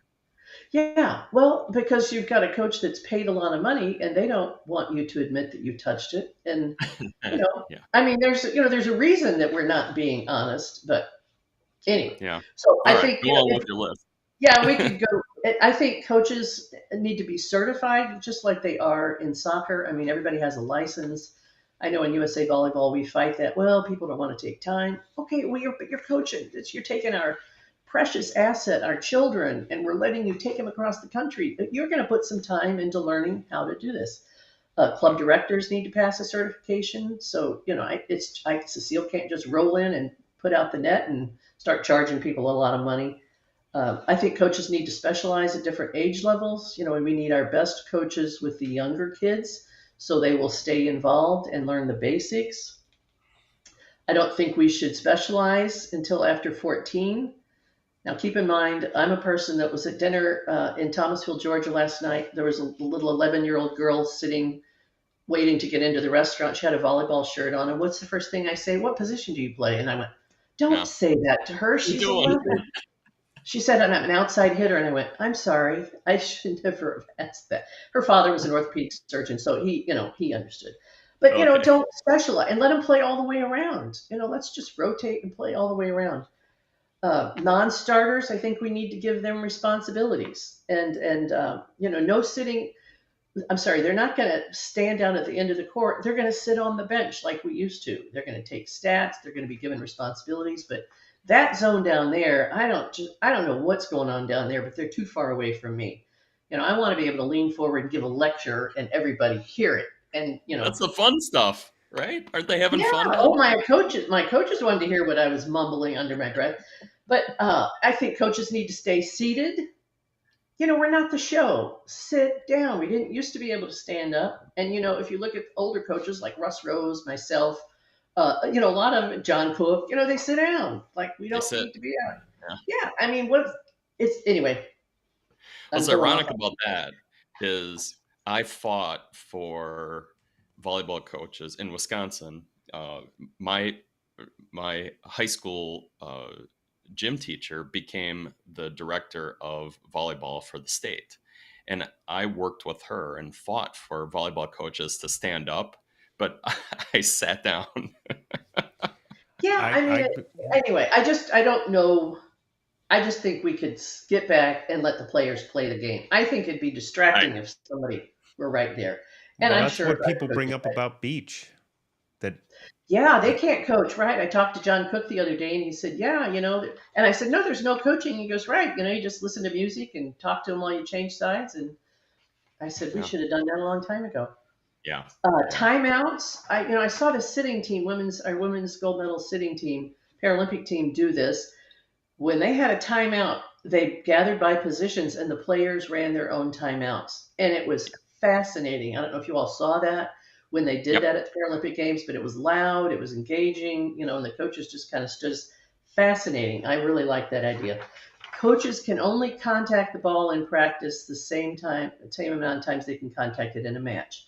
Yeah, well, because you've got a coach that's paid a lot of money, and they don't want you to admit that you touched it. And Yeah. I mean, there's a reason that we're not being honest. But anyway, Yeah. so All I right. think Go on with your list. yeah, we could go. I think coaches need to be certified just like they are in soccer. I mean, everybody has a license. I know in USA Volleyball we fight that. Well, people don't want to take time. Okay, well, you're coaching. You're taking our precious asset, our children, and we're letting you take them across the country. You're going to put some time into learning how to do this. Club directors need to pass a certification. So, Cecile can't just roll in and put out the net and start charging people a lot of money. I think coaches need to specialize at different age levels, and we need our best coaches with the younger kids so they will stay involved and learn the basics. I don't think we should specialize until after 14. Now, keep in mind, I'm a person that was at dinner in Thomasville, Georgia last night. There was a little 11-year-old girl sitting, waiting to get into the restaurant. She had a volleyball shirt on. And what's the first thing I say? What position do you play? And I went, don't Yeah. say that to her. You're She's doing. 11. She said, I'm an outside hitter. And I went, I'm sorry. I should never have asked that. Her father was an orthopedic surgeon, so he understood. But, Okay. don't specialize and let them play all the way around. Let's just rotate and play all the way around. Non-starters, I think we need to give them responsibilities and no sitting. I'm sorry, they're not going to stand down at the end of the court. They're going to sit on the bench like we used to. They're going to take stats. They're going to be given responsibilities. But that zone down there, I don't know what's going on down there, but they're too far away from me. I want to be able to lean forward and give a lecture and everybody hear it. And That's the fun stuff, right? Aren't they having yeah. fun down Oh, my coaches wanted to hear what I was mumbling under my breath. But I think coaches need to stay seated. We're not the show. Sit down. We didn't used to be able to stand up. And if you look at older coaches like Russ Rose, myself, a lot of them, John Cook, they sit down. Like we there? They don't said, need to be out. yeah. Yeah, I mean, what? It's anyway. I'm What's going off. ironic about that is I fought for volleyball coaches in Wisconsin. My high school gym teacher became the director of volleyball for the state, and I worked with her and fought for volleyball coaches to stand up, but I sat down. Yeah, I mean, I anyway, I don't know. I just think we could skip back and let the players play the game. I think it'd be Right. distracting if somebody were right there. And Well, I'm that's sure what other people bring coaches up right. about beach. That Yeah, they that can't coach, right? I talked to John Cook the other day and he said, yeah, and I said, no, there's no coaching. He goes, right. You just listen to music and talk to them while you change sides. And I said, we Yeah. should have done that a long time ago. Yeah. Yeah. Timeouts. I saw the sitting team, women's gold medal sitting team, Paralympic team do this. When they had a timeout, they gathered by positions and the players ran their own timeouts. And it was fascinating. I don't know if you all saw that when they did Yep. that at the Paralympic Games, but it was loud, it was engaging, and the coaches just kind of stood. Fascinating. I really like that idea. Coaches can only contact the ball in practice the same amount of times they can contact it in a match,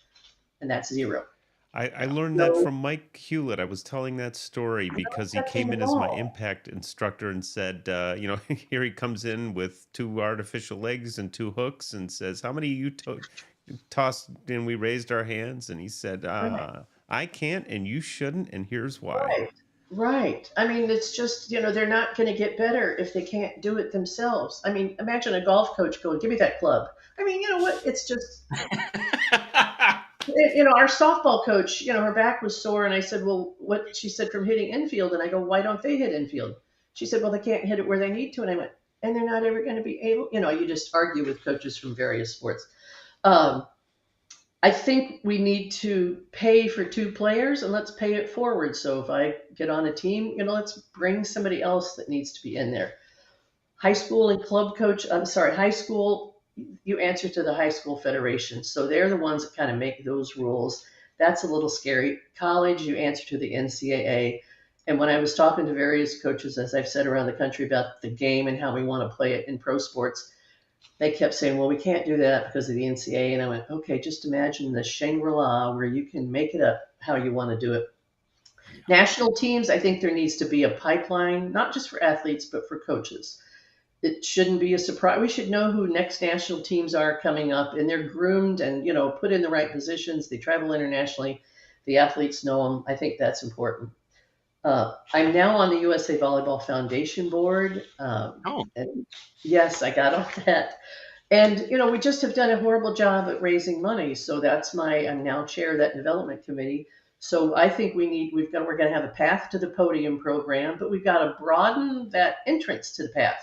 and that's zero. I learned that So from Mike Hewlett. I was telling that story no because he touching came the in as my ball. impact instructor and said, here he comes in with two artificial legs and two hooks and says, "How many you tossed?" And we raised our hands, and he said, Right. "I can't, and you shouldn't, and here's why." Right. Right. I mean, it's just, they're not going to get better if they can't do it themselves. I mean, imagine a golf coach going, give me that club. I mean, you know what? It's just, our softball coach, her back was sore. And I said, well, what? She said, from hitting infield. And I go, why don't they hit infield? She said, well, they can't hit it where they need to. And I went, and they're not ever going to be able, you just argue with coaches from various sports. Um, I think we need to pay for two players and let's pay it forward. So if I get on a team, let's bring somebody else that needs to be in there. High school and club coach, I'm sorry, high school, you answer to the high school federation. So they're the ones that kind of make those rules. That's a little scary. College, you answer to the NCAA. And when I was talking to various coaches, as I've said around the country about the game and how we want to play it in pro sports, they kept saying, well, we can't do that because of the NCAA. And I went, okay, just imagine the Shangri-La where you can make it up how you want to do it. National teams, I think there needs to be a pipeline, not just for athletes, but for coaches. It shouldn't be a surprise. We should know who next national teams are coming up, and they're groomed and, put in the right positions. They travel internationally. The athletes know them. I think that's important. I'm now on the USA Volleyball Foundation board. Oh, And yes, I got on that. And we just have done a horrible job at raising money. So I'm now chair of that development committee. So I think we're going to have a path to the podium program, but we've got to broaden that entrance to the path.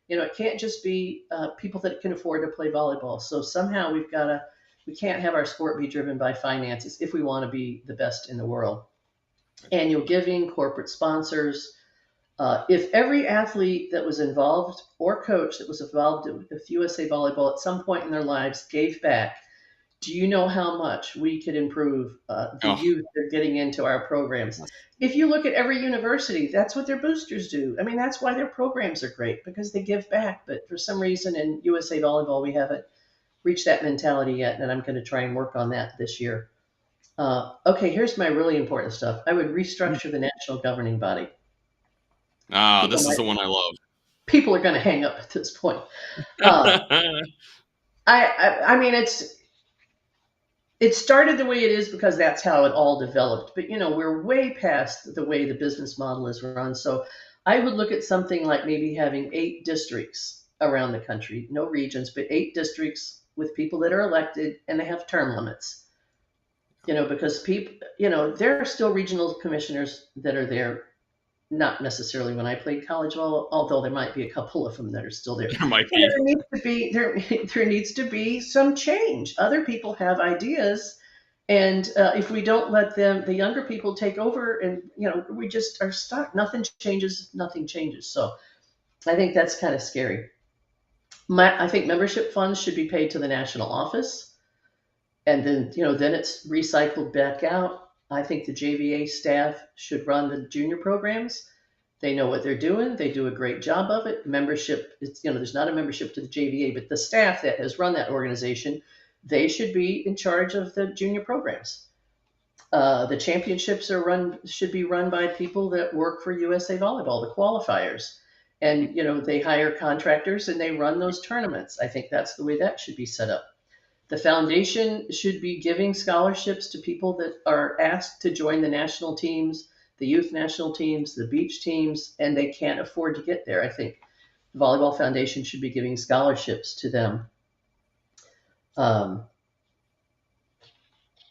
It can't just be people that can afford to play volleyball. So somehow we can't have our sport be driven by finances if we want to be the best in the world. Annual giving, corporate sponsors, if every athlete that was involved or coach that was involved with USA Volleyball at some point in their lives gave back, do you know how much we could improve the oh, youth that are getting into our programs? If you look at every university, that's what their boosters do. I mean, that's why their programs are great because they give back. But for some reason in USA Volleyball, we haven't reached that mentality yet, and I'm going to try and work on that this year. Okay, here's my really important stuff. I would restructure the national governing body. People this is might the one I love. people are going to hang up at this point. Uh, I mean, it started the way it is because that's how it all developed. But we're way past the way the business model is run. So I would look at something like maybe having 8 districts around the country, no regions, but 8 districts with people that are elected and they have term limits. Because people, there are still regional commissioners that are there. Not necessarily when I played college, although there might be a couple of them that are still there. There might be. There needs to be some change. Other people have ideas, and if we don't let the younger people take over, and we just are stuck. Nothing changes. Nothing changes. So I think that's kind of scary. I think membership funds should be paid to the national office, and then it's recycled back out. I think the JVA staff should run the junior programs. They know what they're doing. They do a great job of it. Membership, there's not a membership to the JVA, but the staff that has run that organization, they should be in charge of the junior programs. The championships should be run by people that work for USA Volleyball, the qualifiers, and they hire contractors and they run those tournaments. I think that's the way that should be set up. The foundation should be giving scholarships to people that are asked to join the national teams, the youth national teams, the beach teams, and they can't afford to get there. I think the Volleyball Foundation should be giving scholarships to them. Um,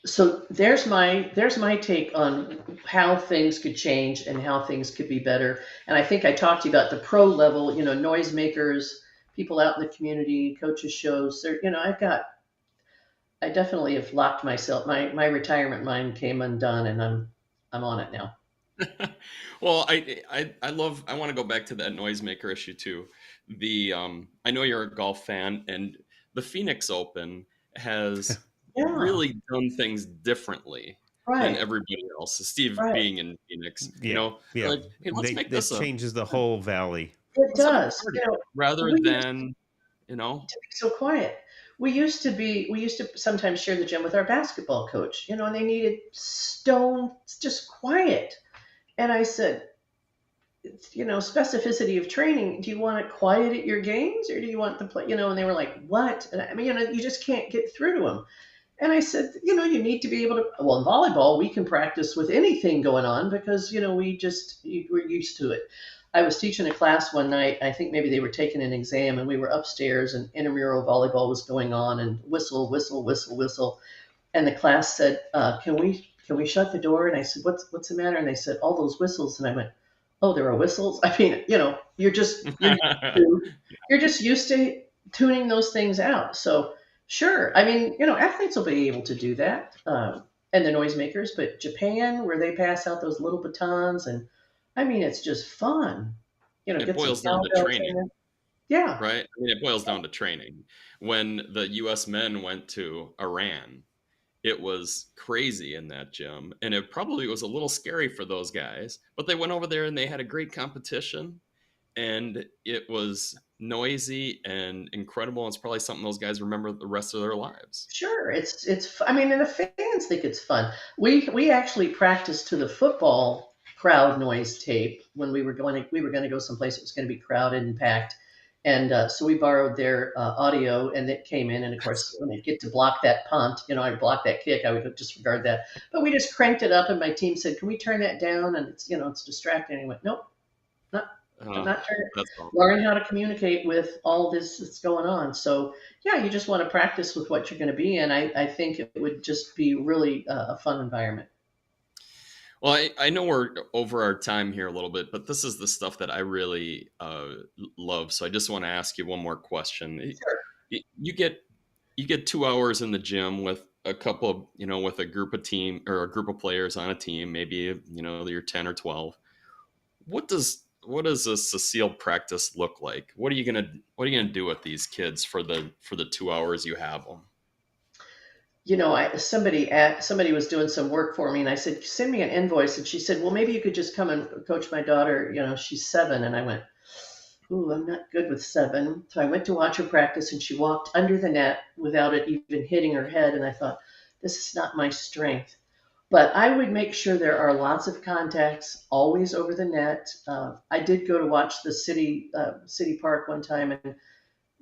so there's my take on how things could change and how things could be better. And I think I talked to you about the pro level, noisemakers, people out in the community, coaches shows. There, I definitely have locked myself. My retirement mind came undone, and I'm on it now. Well, I want to go back to that noisemaker issue too. I know you're a golf fan, and the Phoenix Open has Yeah, really done things differently than right, everybody else. Steve right. being in Phoenix, Yeah, yeah. like, hey, let's make That this changes the whole valley. It let's have a does. party rather We used than you know. to be so quiet. We used to sometimes share the gym with our basketball coach, and they needed stone, just quiet. And I said, specificity of training. Do you want it quiet at your games, or do you want the play? And they were like, "What?" And I mean, you just can't get through to them. And I said, you need to be able to. Well, in volleyball, we can practice with anything going on because we're used to it. I was teaching a class one night. I think maybe they were taking an exam, and we were upstairs, and intramural volleyball was going on, and whistle, whistle, whistle, whistle. And the class said, "Can we shut the door?" And I said, "What's the matter?" And they said, "All those whistles." And I went, "Oh, there are whistles." I mean, you're just used to tuning those things out. So sure, I mean, athletes will be able to do that, and the noisemakers. But Japan, where they pass out those little batons, and I mean, it's just fun. It Get some boils down to cowbells in training. there. Yeah, Right? I mean, it boils down to training. When the US men went to Iran, it was crazy in that gym, and it probably was a little scary for those guys, but they went over there and they had a great competition, and it was noisy and incredible. It's probably something those guys remember the rest of their lives. sure. I mean, and the fans think it's fun. We actually practiced to the football crowd noise tape when we were going to go someplace that was going to be crowded and packed. And so we borrowed their audio, and it came in. And of course, when I get to block that punt, I block that kick, I would disregard that. But we just cranked it up, and my team said, "Can we turn that down?" And it's distracting. And I went, "Nope, not Oh, not turn it. that's all. Learn how to communicate with all this that's going on." So yeah, you just want to practice with what you're going to be in. I think it would just be really a fun environment. Well, I know we're over our time here a little bit, but this is the stuff that I really love. So I just want to ask you one more question. Sure. You get 2 hours in the gym with a couple of, with a group of team or a group of players on a team, maybe, you're 10 or 12. What does a Cecile practice look like? What are you gonna do with these kids for the 2 hours you have them? Somebody was doing some work for me, and I said, "Send me an invoice." And she said, "Well, maybe you could just come and coach my daughter. She's 7." And I went, "Ooh, I'm not good with 7." So I went to watch her practice, and she walked under the net without it even hitting her head. And I thought, this is not my strength. But I would make sure there are lots of contacts always over the net. I did go to watch the city park one time, and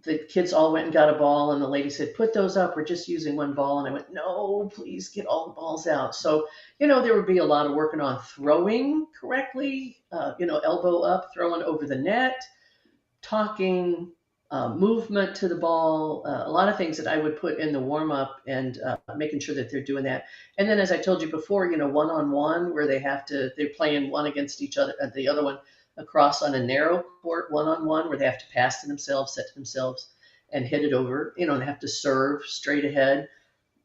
the kids all went and got a ball, and the lady said, "Put those up. We're just using one ball." And I went, "No, please get all the balls out." So, there would be a lot of working on throwing correctly, elbow up, throwing over the net, talking, movement to the ball, a lot of things that I would put in the warm up, and making sure that they're doing that. And then, as I told you before, one on one, where they're playing one against each other, the other one across on a narrow court, one on one, where they have to pass to themselves, set to themselves, and hit it over, and have to serve straight ahead.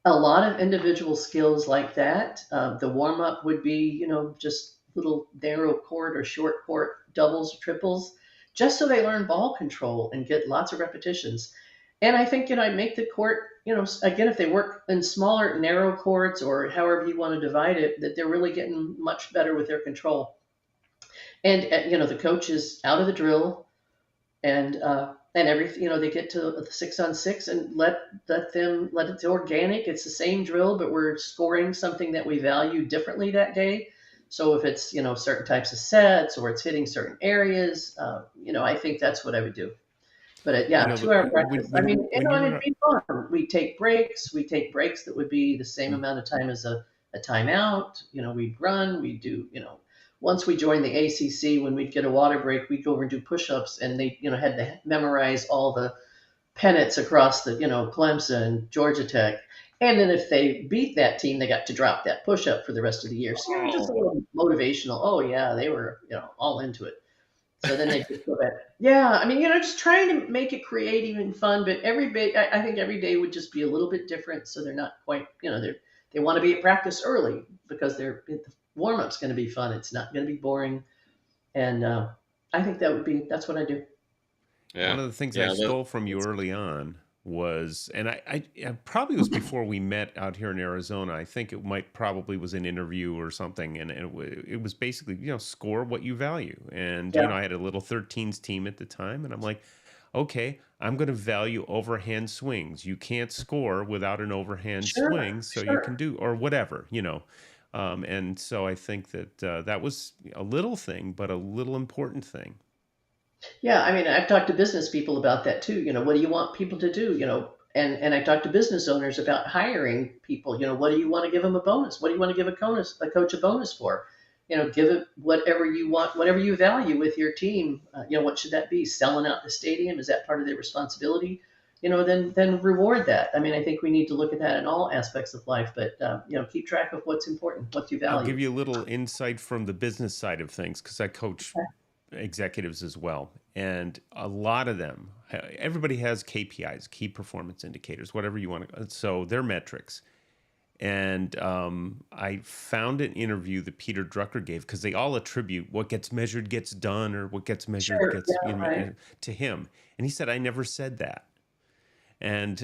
A lot of individual skills like that. The warm up would be, just little narrow court or short court doubles, triples, just so they learn ball control and get lots of repetitions. And I think, I'd make the court, again, if they work in smaller, narrow courts, or however you want to divide it, that they're really getting much better with their control. And, the coach is out of the drill, and everything, they get to the 6-on-6, and let it's organic. It's the same drill, but we're scoring something that we value differently that day. So if it's, certain types of sets, or it's hitting certain areas, I think that's what I would do. But yeah, 2 hour practice. I mean, when you and it'd were be fun. We take breaks. We take breaks that would be the same amount of time as a timeout. We'd run. We do. once we joined the ACC, when we'd get a water break, we'd go over and do push-ups, and they, had to memorize all the pennants across the, Clemson, Georgia Tech. And then if they beat that team, they got to drop that push-up for the rest of the year. So, just a little motivational. Oh yeah, they were, all into it. So then they just go back. Yeah, I mean, just trying to make it creative and fun, but every day, I think every day would just be a little bit different. So they're not quite, they want to be at practice early because the warm up's going to be fun. It's not going to be boring, and I think that's what I do. Yeah. One of the things Yeah, I stole from you early on was, and I probably was before we met out here in Arizona. I think it probably was an interview or something, and it was basically, score what you value. And Yeah, I had a little 13s team at the time, and I'm like, okay, I'm going to value overhand swings. You can't score without an overhand sure, swing, so you can sure. do, or whatever. And so I think that that was a little thing, but a little important thing. Yeah, I mean, I've talked to business people about that too. What do you want people to do? And I talk to business owners about hiring people. What do you want to give them a bonus? What do you want to give a coach a bonus for? Give it whatever you want, whatever you value with your team. What should that be? Selling out the stadium, is that part of their responsibility? Then reward that. I mean, I think we need to look at that in all aspects of life. But keep track of what's important, what you I'll value. give you a little insight from the business side of things because I coach executives as well. And a lot of them, everybody has KPIs, key performance indicators, whatever you want to. So they're metrics. And I found an interview that Peter Drucker gave because they all attribute what gets measured gets done, or what gets measured Sure. gets, Yeah. Right. to him. And he said, I never said that. And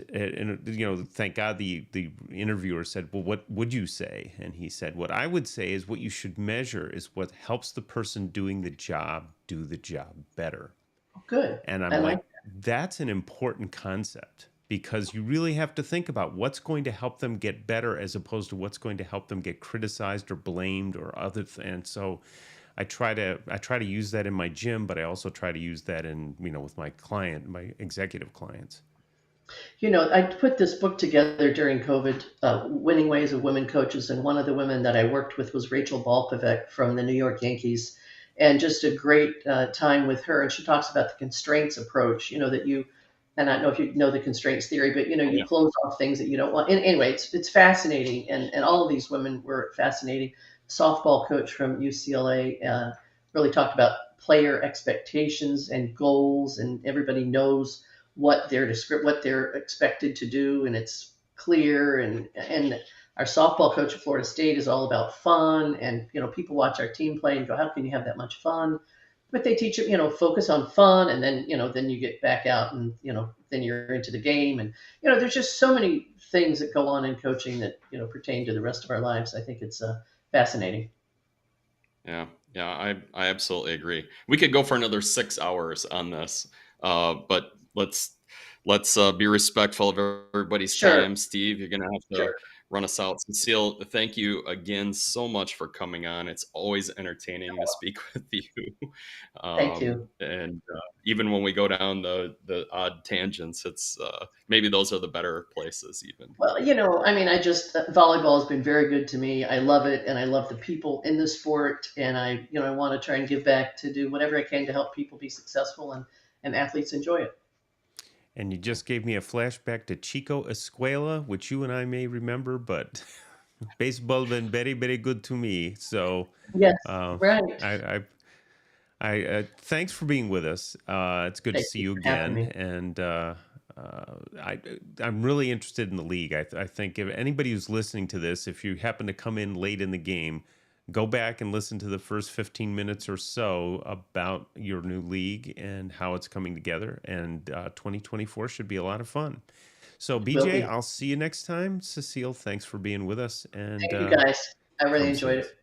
thank God the interviewer said, well, what would you say? And he said, what I would say is what you should measure is what helps the person doing the job do the job better. Good. And I'm I like. like, that's an important concept because you really have to think about what's going to help them get better as opposed to what's going to help them get criticized or blamed or other. And so I try to use that in my gym, but I also try to use that in, with my executive clients. I put this book together during COVID, Winning Ways of Women Coaches, and one of the women that I worked with was Rachel Balkovec from the New York Yankees, and just a great time with her. And she talks about the constraints approach, and I don't know if you know the constraints theory, but you yeah. close off things that you don't want. And anyway, it's fascinating, and all of these women were fascinating. Softball coach from UCLA really talked about player expectations and goals, and everybody knows what they're expected to do, and it's clear. And our softball coach at Florida State is all about fun, and people watch our team play and go, how can you have that much fun? But they teach them, focus on fun, and then you get back out, and then you're into the game. And there's just so many things that go on in coaching that pertain to the rest of our lives. I think it's fascinating. Yeah, I absolutely agree. We could go for another 6 hours on this, but let's be respectful of everybody's Sure. time. Steve, you're gonna have to Sure. run us out. Cecile, thank you again so much for coming on. It's always entertaining to speak with you, Thank you. and even when we go down the odd tangents, it's maybe those are the better places even. Well, I mean, volleyball has been very good to me. I love it, and I love the people in the sport, and I want to try and give back to do whatever I can to help people be successful and athletes enjoy it. And you just gave me a flashback to Chico Escuela, which you and I may remember, but baseball been very, very good to me. So Yes, uh, right. thanks for being with us. It's good to Thank see you you for having again. me. And I'm really interested in the league. I think if anybody who's listening to this, if you happen to come in late in the game, go back and listen to the first 15 minutes or so about your new league and how it's coming together. And 2024 should be a lot of fun. So, Will BJ, be. I'll see you next time. Cecile, thanks for being with us. And Thank you guys. I really come enjoyed see it. us.